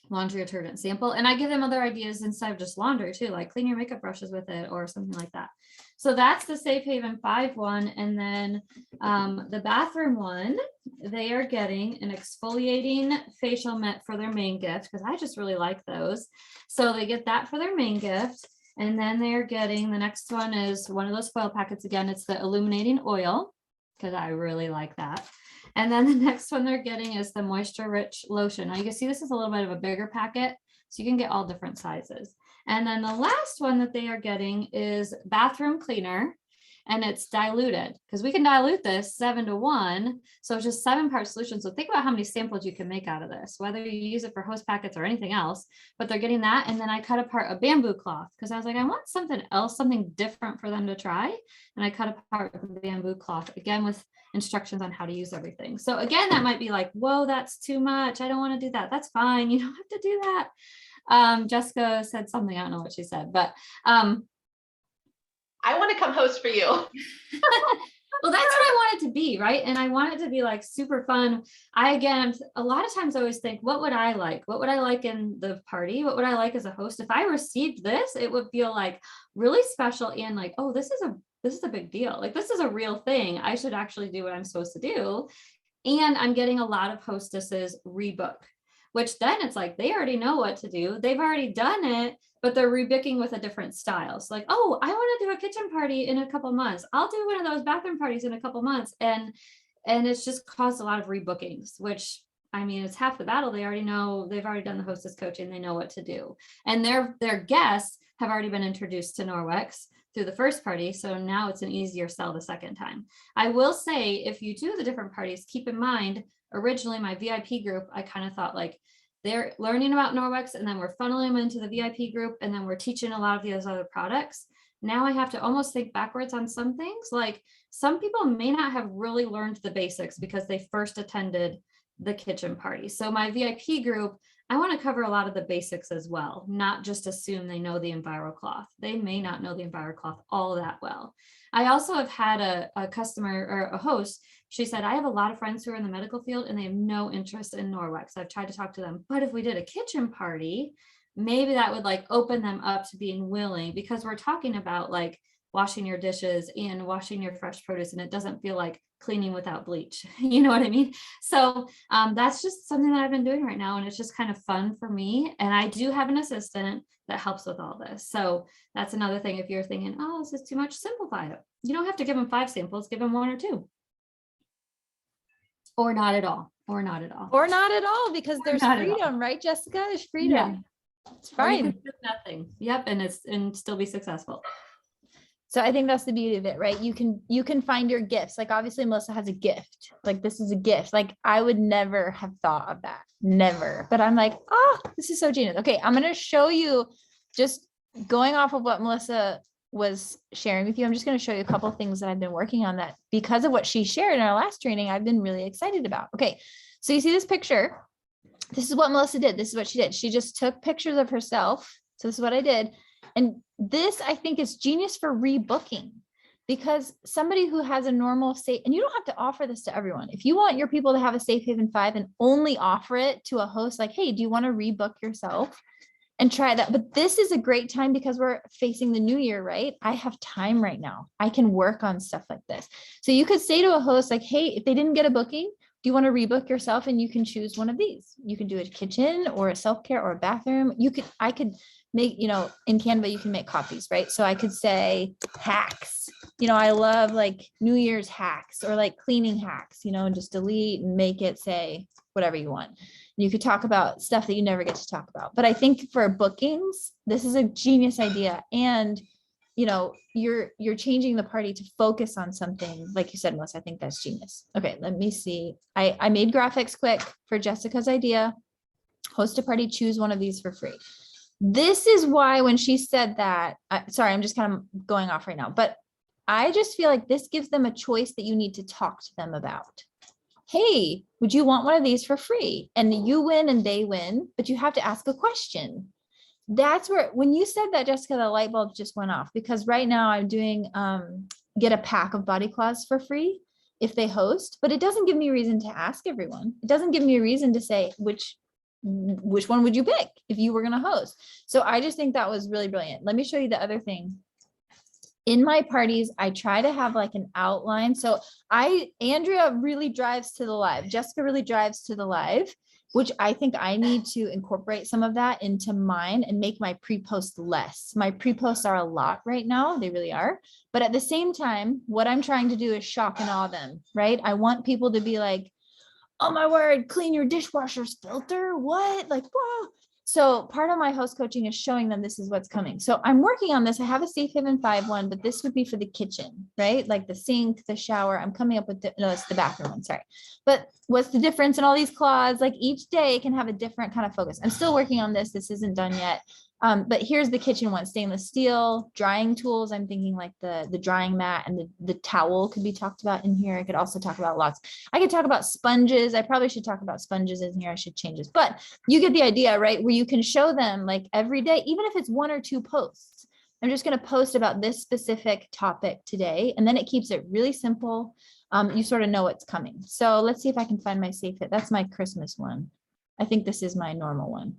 laundry detergent sample. And I give them other ideas instead of just laundry too, like clean your makeup brushes with it or something like that. So that's the Safe Haven 5 one. And then the bathroom one, they are getting an exfoliating facial mitt for their main gift, because I just really like those. So they get that for their main gift. And then they're getting, the next one is one of those foil packets. Again, it's the illuminating oil, because I really like that. And then the next one they're getting is the moisture rich lotion. Now you can see this is a little bit of a bigger packet, so you can get all different sizes. And then the last one that they are getting is bathroom cleaner, and it's diluted, because we can dilute this 7-to-1. So it's just 7-part solution. So think about how many samples you can make out of this, whether you use it for hose packets or anything else, but they're getting that. And then I cut apart a bamboo cloth, because I was like, I want something else, something different for them to try. And I cut apart the bamboo cloth, again, with instructions on how to use everything. So again, that might be like, whoa, that's too much. I don't want to do that. That's fine. You don't have to do that. Jessica said something, I don't know what she said, but I want to come host for you. well, that's what I want it to be, right? And I want it to be like super fun. Again, a lot of times I always think, what would I like? What would I like in the party? What would I like as a host? If I received this, it would feel like really special and like, oh, this is a big deal. Like, this is a real thing. I should actually do what I'm supposed to do. And I'm getting a lot of hostesses rebook, which then it's like, they already know what to do. They've already done it, but they're rebooking with a different style. So like, oh, I want to do a kitchen party in a couple months. I'll do one of those bathroom parties in a couple months. And it's just caused a lot of rebookings, which, I mean, it's half the battle. They already know, they've already done the hostess coaching. They know what to do. And their guests have already been introduced to Norwex through the first party. So now it's an easier sell the second time. I will say, if you do the different parties, keep in mind, originally my VIP group, I kind of thought like, they're learning about Norwex, and then we're funneling them into the VIP group, and then we're teaching a lot of these other products. Now I have to almost think backwards on some things. Like some people may not have really learned the basics because they first attended the kitchen party. So my VIP group, I want to cover a lot of the basics as well, not just assume they know the EnviroCloth. They may not know the EnviroCloth all that well. I also have had a customer or a host. She said, I have a lot of friends who are in the medical field and they have no interest in Norwex. I've tried to talk to them, but if we did a kitchen party, maybe that would like open them up to being willing, because we're talking about like washing your dishes and washing your fresh produce, and it doesn't feel like cleaning without bleach. You know what I mean? So that's just something that I've been doing right now, and it's just kind of fun for me. And I do have an assistant that helps with all this. So that's another thing. If you're thinking, oh, this is too much, simplify it. You don't have to give them 5 samples, give them 1 or 2. Or not at all, or not at all. Or not at all, because there's not at all. freedom, right, Jessica? There's freedom. It's Or you fine. can do nothing. Yep, and still be successful. So I think that's the beauty of it, right? You can find your gifts. Like obviously Melissa has a gift. Like this is a gift. Like I would never have thought of that. Never. But I'm like, oh, this is so genius. Okay, I'm going to show you, just going off of what Melissa was sharing with you. I'm just going to show you a couple of things that I've been working on that because of what she shared in our last training, I've been really excited about. Okay. So you see this picture. This is what Melissa did. This is what she did. She just took pictures of herself. So this is what I did. And this, I think, is genius for rebooking, because somebody who has a normal safe, and you don't have to offer this to everyone. If you want your people to have a Safe Haven 5 and only offer it to a host, like, hey, do you want to rebook yourself and try that? But this is a great time because we're facing the new year, right? I have time right now. I can work on stuff like this. So you could say to a host like, hey, if they didn't get a booking, do you want to rebook yourself? And you can choose one of these. You can do a kitchen or a self-care or a bathroom. I could make, in Canva, you can make copies, right? So I could say hacks, I love like New Year's hacks or like cleaning hacks, and just delete and make it say whatever you want. You could talk about stuff that you never get to talk about. But I think for bookings, this is a genius idea. And you're changing the party to focus on something, like you said, Melissa. I think that's genius. Okay, let me see. I made graphics quick for Jessica's idea. Host a party, choose one of these for free. This is why when she said that, sorry, I'm just kind of going off right now, but I just feel like this gives them a choice that you need to talk to them about. Hey, would you want one of these for free? And you win and they win, but you have to ask a question. That's where, when you said that, Jessica, the light bulb just went off, because right now I'm doing get a pack of body cloths for free if they host, but it doesn't give me a reason to ask everyone. It doesn't give me a reason to say which one would you pick if you were going to host. So I just think that was really brilliant. Let me show you the other thing. In my parties, I try to have like an outline. So Andrea really drives to the live. Jessica really drives to the live, which I think I need to incorporate some of that into mine and make my pre-post less. My pre-posts are a lot right now. They really are. But at the same time, what I'm trying to do is shock and awe them, right? I want people to be like, oh my word, clean your dishwasher's filter. What? Like, whoa. So part of my host coaching is showing them this is what's coming. So I'm working on this. I have a Safe Haven 5 one, but this would be for the kitchen, right? Like the sink, the shower. I'm coming up with, no, it's the bathroom one, sorry. But what's the difference in all these cloths? Like each day can have a different kind of focus. I'm still working on this. This isn't done yet. But here's the kitchen one: stainless steel, drying tools. I'm thinking like the drying mat and the towel could be talked about in here. I could also talk about lots. I could talk about sponges. I probably should talk about sponges in here. I should change this, but you get the idea, right? Where you can show them like every day, even if it's 1 or 2 posts. I'm just going to post about this specific topic today, and then it keeps it really simple. You sort of know what's coming. So let's see if I can find my Safe Fit. That's my Christmas one. I think this is my normal one.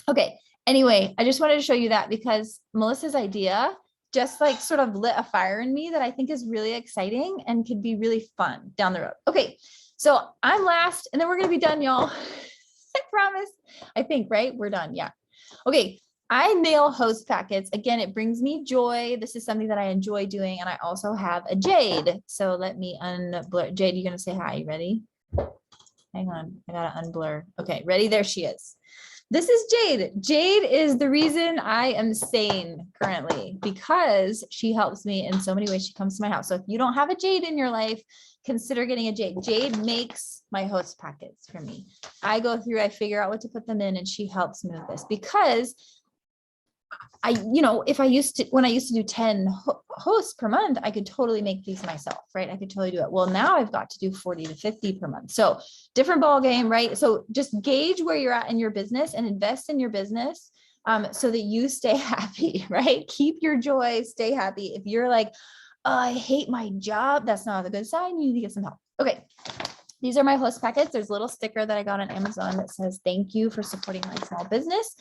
Okay. Anyway, I just wanted to show you that because Melissa's idea just like sort of lit a fire in me that I think is really exciting and could be really fun down the road. Okay, so I'm last and then we're going to be done, y'all. I promise. I think, right? We're done. Yeah. Okay. I mail host packets. Again, it brings me joy. This is something that I enjoy doing. And I also have a Jade. So let me unblur. Jade, you going to say hi? You ready? Hang on. I got to unblur. Okay. Ready? There she is. This is Jade. Jade is the reason I am sane currently because she helps me in so many ways. She comes to my house. So if you don't have a Jade in your life, consider getting a Jade. Jade makes my host packets for me. I go through, I figure out what to put them in, and she helps me with this because if when I used to do 10 hosts per month, I could totally make these myself, right? I could totally do it. Well, now I've got to do 40 to 50 per month. So different ball game, right? So just gauge where you're at in your business and invest in your business so that you stay happy, right? Keep your joy, stay happy. If you're like, oh, I hate my job, that's not a good sign. You need to get some help. Okay. These are my host packets. There's a little sticker that I got on Amazon that says, thank you for supporting my small business.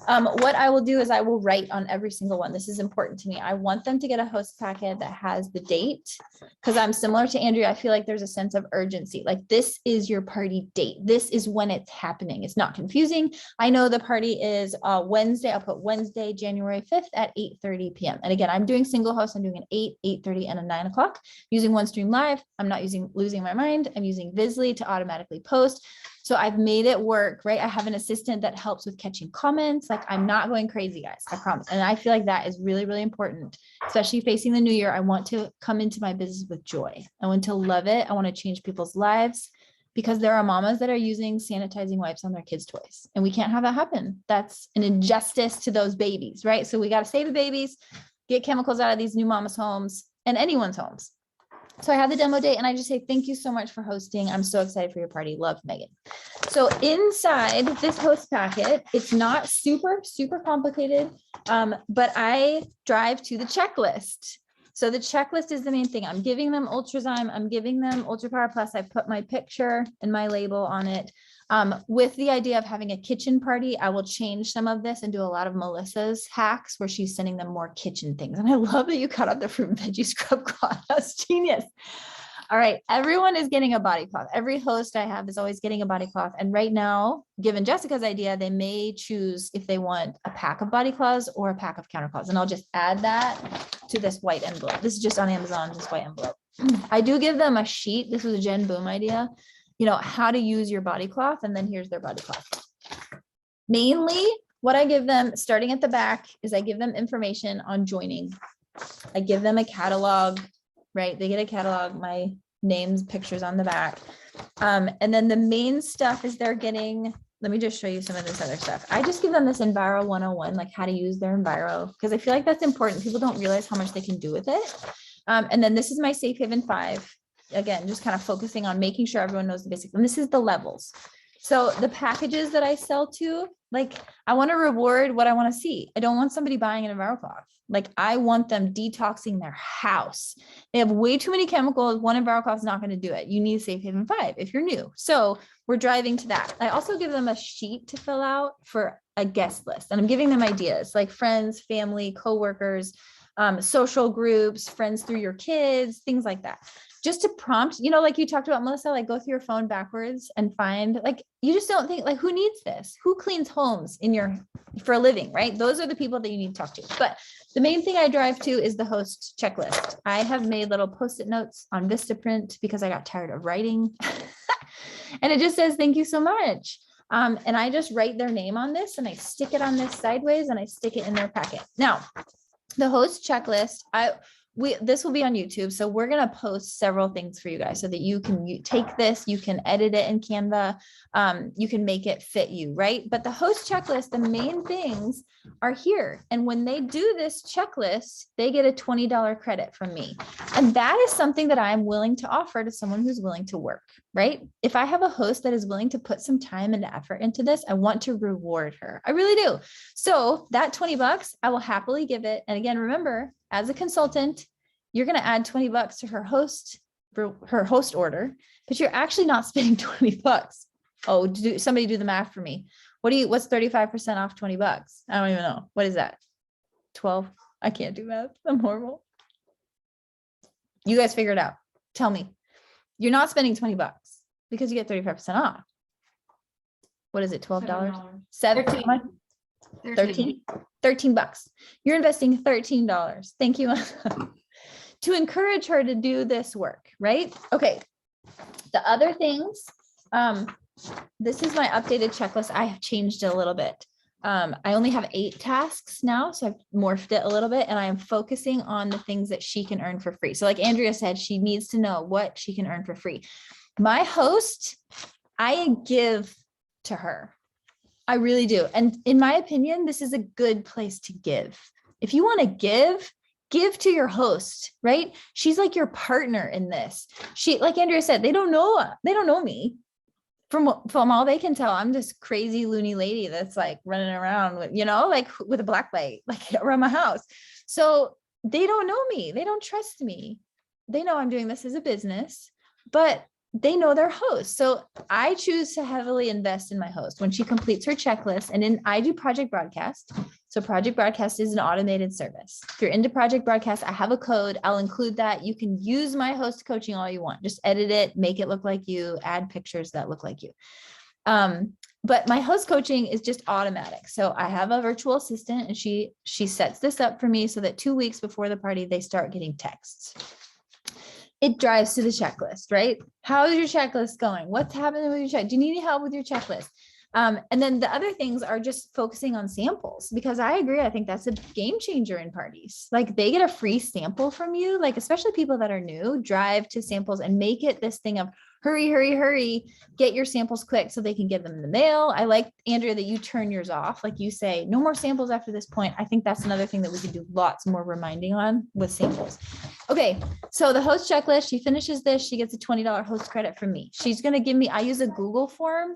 What I will do is I will write on every single one. This is important to me. I want them to get a host packet that has the date because I'm similar to Andrea. I feel like there's a sense of urgency. Like this is your party date. This is when it's happening. It's not confusing. I know the party is Wednesday. I'll put Wednesday, January 5th at 8:30 p.m. And again, I'm doing single host. I'm doing an 8, 8:30 and a 9 o'clock using OneStream Live. I'm not using Losing My Mind. I'm using Visly to automatically post. So I've made it work, right? I have an assistant that helps with catching comments. Like I'm not going crazy, guys, I promise. And I feel like that is really, really important, especially facing the new year. I want to come into my business with joy. I want to love it. I want to change people's lives because there are mamas that are using sanitizing wipes on their kids' toys. And we can't have that happen. That's an injustice to those babies, right? So we got to save the babies, get chemicals out of these new mamas' homes and anyone's homes. So I have the demo date and I just say, thank you so much for hosting. I'm so excited for your party. Love, Megan. So inside this host packet, it's not super, super complicated, but I drive to the checklist. So the checklist is the main thing. I'm giving them Ultrazyme. I'm giving them Ultra Power Plus. I put my picture and my label on it. With the idea of having a kitchen party, I will change some of this and do a lot of Melissa's hacks where she's sending them more kitchen things. And I love that you cut out the fruit and veggie scrub cloth. That's genius. All right. Everyone is getting a body cloth. Every host I have is always getting a body cloth. And right now, given Jessica's idea, they may choose if they want a pack of body cloths or a pack of counter cloths. And I'll just add that to this white envelope. This is just on Amazon, this white envelope. I do give them a sheet. This was a Jen Boom idea. How to use your body cloth. And then here's their body cloth. Mainly what I give them starting at the back is I give them information on joining. I give them a catalog, right? They get a catalog, my names, pictures on the back. And then the main stuff is they're getting, let me just show you some of this other stuff. I just give them this Enviro 101, like how to use their Enviro, because I feel like that's important. People don't realize how much they can do with it. And then this is my Safe Haven 5. Again, just kind of focusing on making sure everyone knows the basics. And this is the levels. So the packages that I sell to, like, I want to reward what I want to see. I don't want somebody buying an Enviro cloth. Like, I want them detoxing their house. They have way too many chemicals. One Enviro cloth is not going to do it. You need Safe Haven 5 if you're new. So we're driving to that. I also give them a sheet to fill out for a guest list. And I'm giving them ideas like friends, family, coworkers, social groups, friends through your kids, things like that. Just to prompt, like you talked about, Melissa, like go through your phone backwards and find, like, you just don't think, like, who needs this? Who cleans homes for a living, right? Those are the people that you need to talk to. But the main thing I drive to is the host checklist. I have made little Post-it notes on Vistaprint because I got tired of writing. And it just says, thank you so much. And I just write their name on this and I stick it on this sideways and I stick it in their packet. Now, the host checklist, this will be on YouTube. So we're going to post several things for you guys so that you can take this, you can edit it in Canva, you can make it fit you, right? But the host checklist, the main things are here. And when they do this checklist, they get a $20 credit from me. And that is something that I'm willing to offer to someone who's willing to work, right? If I have a host that is willing to put some time and effort into this, I want to reward her. I really do. So that $20, I will happily give it. And again, remember, as a consultant, you're going to add $20 to her host order, but you're actually not spending $20. Oh, somebody do the math for me. What's 35% off $20? I don't even know. What is that? 12? I can't do math. I'm horrible. You guys figure it out. Tell me. You're not spending $20 because you get 35% off. What is it? $12? $7? 13? $13. You're investing $13. Thank you. To encourage her to do this work, right? Okay. The other things, this is my updated checklist. I have changed it a little bit. I only have 8 tasks now, so I've morphed it a little bit, and I am focusing on the things that she can earn for free. So like Andrea said, she needs to know what she can earn for free. My host, I give to her. I really do. And in my opinion, this is a good place to give. If you want to give to your host, right? She's like your partner in this. She, like Andrea said, they don't know me. From all they can tell, I'm this crazy loony lady that's like running around with, like with a black light, like around my house. So they don't know me. They don't trust me. They know I'm doing this as a business, but they know their host. So I choose to heavily invest in my host when she completes her checklist. And then I do Project Broadcast. So Project Broadcast is an automated service. If you're into Project Broadcast, I have a code. I'll include that. You can use my host coaching all you want. Just edit it, make it look like you, add pictures that look like you. But my host coaching is just automatic. So I have a virtual assistant and she sets this up for me so that 2 weeks before the party, they start getting texts. It drives to the checklist, right? How is your checklist going? What's happening with your check? Do you need any help with your checklist? And then the other things are just focusing on samples, because I agree. I think that's a game changer in parties. Like they get a free sample from you, like especially people that are new, drive to samples and make it this thing of hurry, hurry, hurry, get your samples quick so they can get them in the mail. I like, Andrea, that you turn yours off. Like you say, no more samples after this point. I think that's another thing that we can do lots more reminding on with samples. Okay, so the host checklist, she finishes this, she gets a $20 host credit from me. She's going to give me, I use a Google form.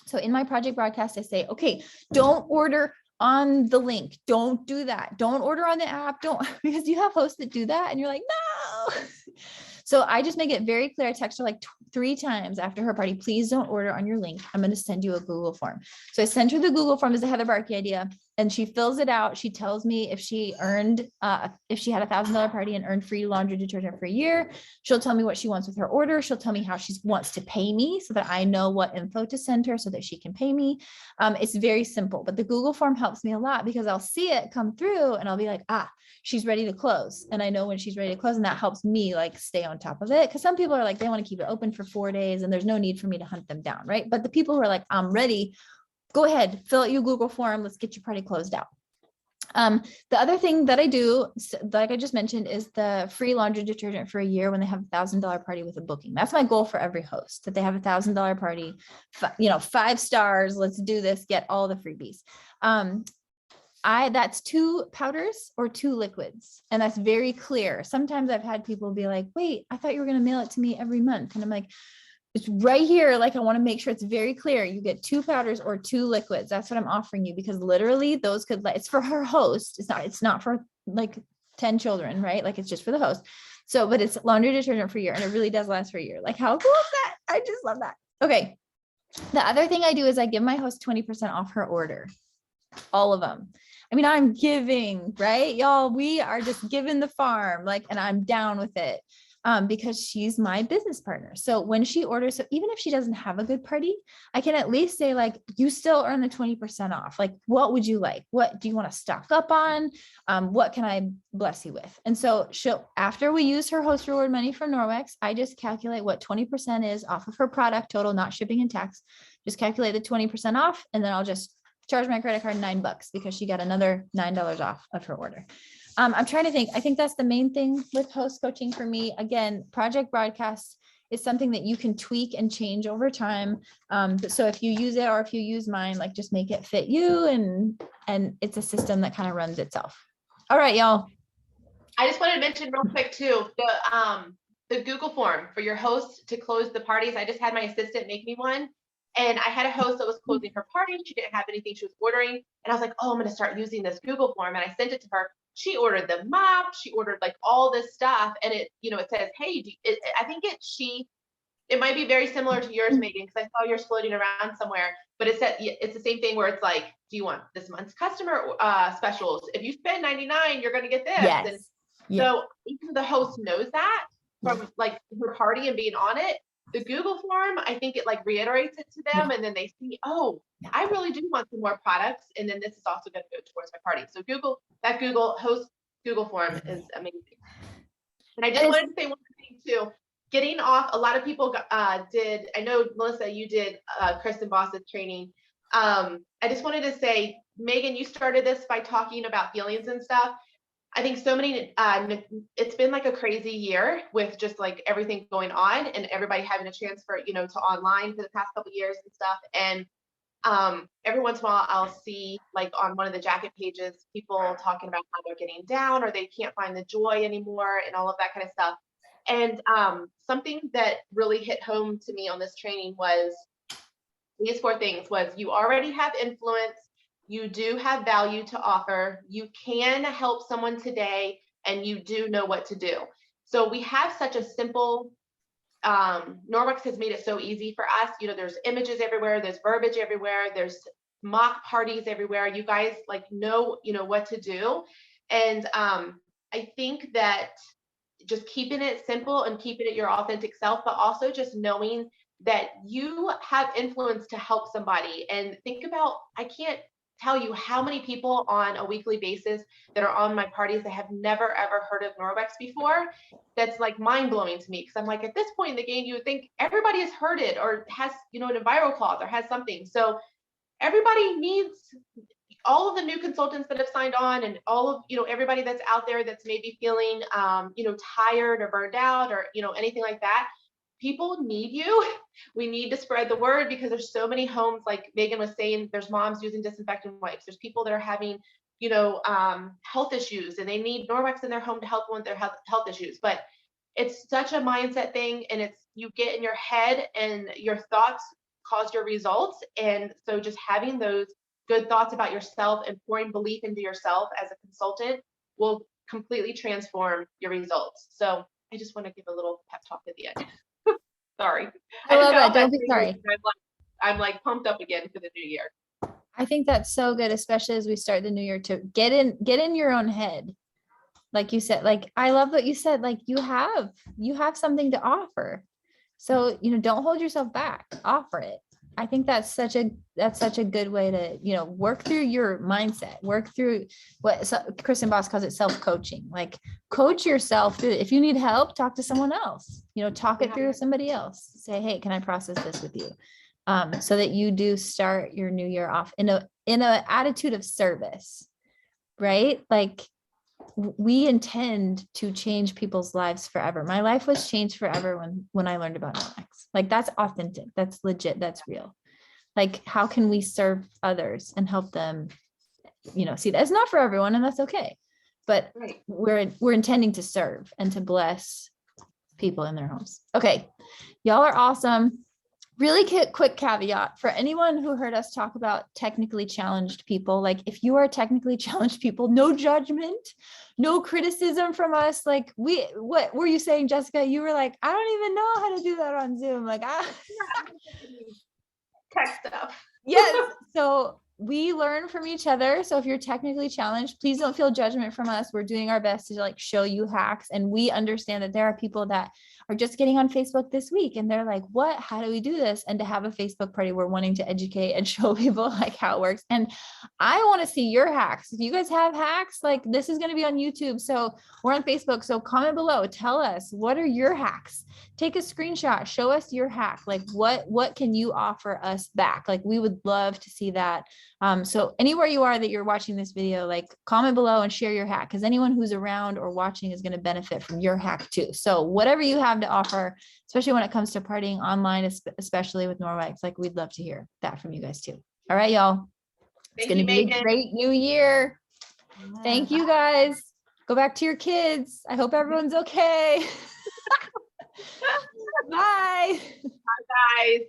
So in my Project Broadcast, I say, okay, don't order on the link. Don't do that. Don't order on the app. Don't, because you have hosts that do that and you're like, no. So I just make it very clear. I text her like 3 times after her party, please don't order on your link. I'm going to send you a Google form. So I sent her the Google form as a Heather Barkey idea, and she fills it out. She tells me if she earned, if she had $1,000 party and earned free laundry detergent for a year. She'll tell me what she wants with her order. She'll tell me how she wants to pay me so that I know what info to send her so that she can pay me. It's very simple, but the Google form helps me a lot because I'll see it come through and I'll be like, she's ready to close. And I know when she's ready to close, and that helps me like stay on top of it. Cause some people are like, they want to keep it open for 4 days and there's no need for me to hunt them down. Right. But the people who are like, I'm ready, go ahead, fill out your Google form. Let's get your party closed out. The other thing that I do, like I just mentioned, is the free laundry detergent for a year when they have $1,000 party with a booking. That's my goal for every host, that they have $1,000 party, 5 stars. Let's do this, get all the freebies. That's 2 powders or 2 liquids. And that's very clear. Sometimes I've had people be like, wait, I thought you were going to mail it to me every month. And I'm like, it's right here. Like, I want to make sure it's very clear. You get 2 powders or 2 liquids. That's what I'm offering you, because literally those could, it's for her host. It's not for like 10 children, right? Like it's just for the host. So, but it's laundry detergent for a year, and it really does last for a year. Like, how cool is that? I just love that. Okay. The other thing I do is I give my host 20% off her order. All of them. I mean, I'm giving, right? Y'all, we are just giving the farm, like, and I'm down with it. Because she's my business partner. So when she orders, so even if she doesn't have a good party, I can at least say like, you still earn the 20% off. Like, what would you like? What do you want to stock up on? What can I bless you with? And so after we use her host reward money from Norwex, I just calculate what 20% is off of her product total, not shipping and tax. Just calculate the 20% off. And then I'll just charge my credit card $9 because she got another $9 off of her order. I'm trying to think. I think that's the main thing with host coaching for me. Again, Project Broadcast is something that you can tweak and change over time. So if you use it or if you use mine, like just make it fit you, and it's a system that kind of runs itself. All right, y'all. I just wanted to mention real quick too, the Google form for your host to close the parties. I just had my assistant make me one. And I had a host that was closing her party. She didn't have anything she was ordering. And I was like, oh, I'm going to start using this Google form. And I sent it to her. She ordered the mop. She ordered like all this stuff. And it says, hey, I think it might be very similar to yours, Megan, because I saw yours floating around somewhere. But it's the same thing where it's like, do you want this month's customer specials? If you spend $99, you're going to get this. Yes. And so even the host knows that from like her party and being on it. The Google form, I think it like reiterates it to them, and then they see, I really do want some more products, and then this is also going to go towards my party. So that Google host Google form is amazing. And I just wanted to say one thing too. Getting off, a lot of people did. I know Melissa, you did Kristen Boss's training. I just wanted to say, Megan, you started this by talking about feelings and stuff. I think so many, it's been like a crazy year with just like everything going on and everybody having a transfer, to online for the past couple of years and stuff. And every once in a while I'll see like on one of the jacket pages, people talking about how they're getting down or they can't find the joy anymore and all of that kind of stuff. And something that really hit home to me on this training was these 4 things: was you already have influence, you do have value to offer, you can help someone today, and you do know what to do. So we have such a simple, Norwex has made it so easy for us. You know, there's images everywhere, there's verbiage everywhere, there's mock parties everywhere. You guys like know, you know, what to do. And I think that just keeping it simple and keeping it your authentic self, but also just knowing that you have influence to help somebody. And think about, I can't tell you how many people on a weekly basis that are on my parties that have never ever heard of Norwex before. That's like mind blowing to me, because I'm like, at this point in the game, you would think everybody has heard it or has, you know, a viral clause or has something. So everybody needs, all of the new consultants that have signed on and all of, you know, everybody that's out there that's maybe feeling, you know, tired or burned out or, you know, anything like that. People need you. We need to spread the word, because there's so many homes, like Megan was saying, there's moms using disinfectant wipes. There's people that are having, you know, health issues, and they need Norwex in their home to help them with their health issues. But it's such a mindset thing, and it's, you get in your head and your thoughts cause your results. And so just having those good thoughts about yourself and pouring belief into yourself as a consultant will completely transform your results. So I just want to give a little pep talk at the end. Sorry. I love just got that. off Don't be stage sorry. and I'm like pumped up again for the new year. I think that's so good, especially as we start the new year, to get in your own head. Like you said, like, I love what you said, like you have something to offer. So, you know, don't hold yourself back, offer it. I think that's such a good way to, you know, work through your mindset, work through what Kristen Boss calls it self-coaching, like coach yourself through it. If you need help, talk to someone else, you know, talk it through with somebody else. Say, hey, can I process this with you? So that you do start your new year off in a attitude of service, right? Like, we intend to change people's lives forever. My life was changed forever when I learned about Nomex. Like, that's authentic, that's legit, that's real. Like, how can we serve others and help them, you know, see that it's not for everyone, and that's okay. But Right. we're intending to serve and to bless people in their homes. Okay, y'all are awesome. Really quick caveat for anyone who heard us talk about technically challenged people. Like, if you are technically challenged people, no judgment, no criticism from us. Like, what were you saying, Jessica? You were like, I don't even know how to do that on Zoom. Like, Tech stuff. yes. So we learn from each other. So if you're technically challenged, please don't feel judgment from us. We're doing our best to like show you hacks. And we understand that there are people that are just getting on Facebook this week and they're like, what, how do we do this? And to have a Facebook party, we're wanting to educate and show people like how it works. And I want to see your hacks. If you guys have hacks, like, this is going to be on YouTube. So we're on Facebook. So comment below, tell us, what are your hacks? Take a screenshot, show us your hack. Like, what can you offer us back? Like, we would love to see that. So anywhere you are that you're watching this video, like, comment below and share your hack, because anyone who's around or watching is going to benefit from your hack too. So whatever you have to offer, especially when it comes to partying online, especially with Norwex, like, we'd love to hear that from you guys too. All right, y'all. It's going to be a great new year. Thank you guys. Go back to your kids. I hope everyone's okay. Bye. Bye, guys.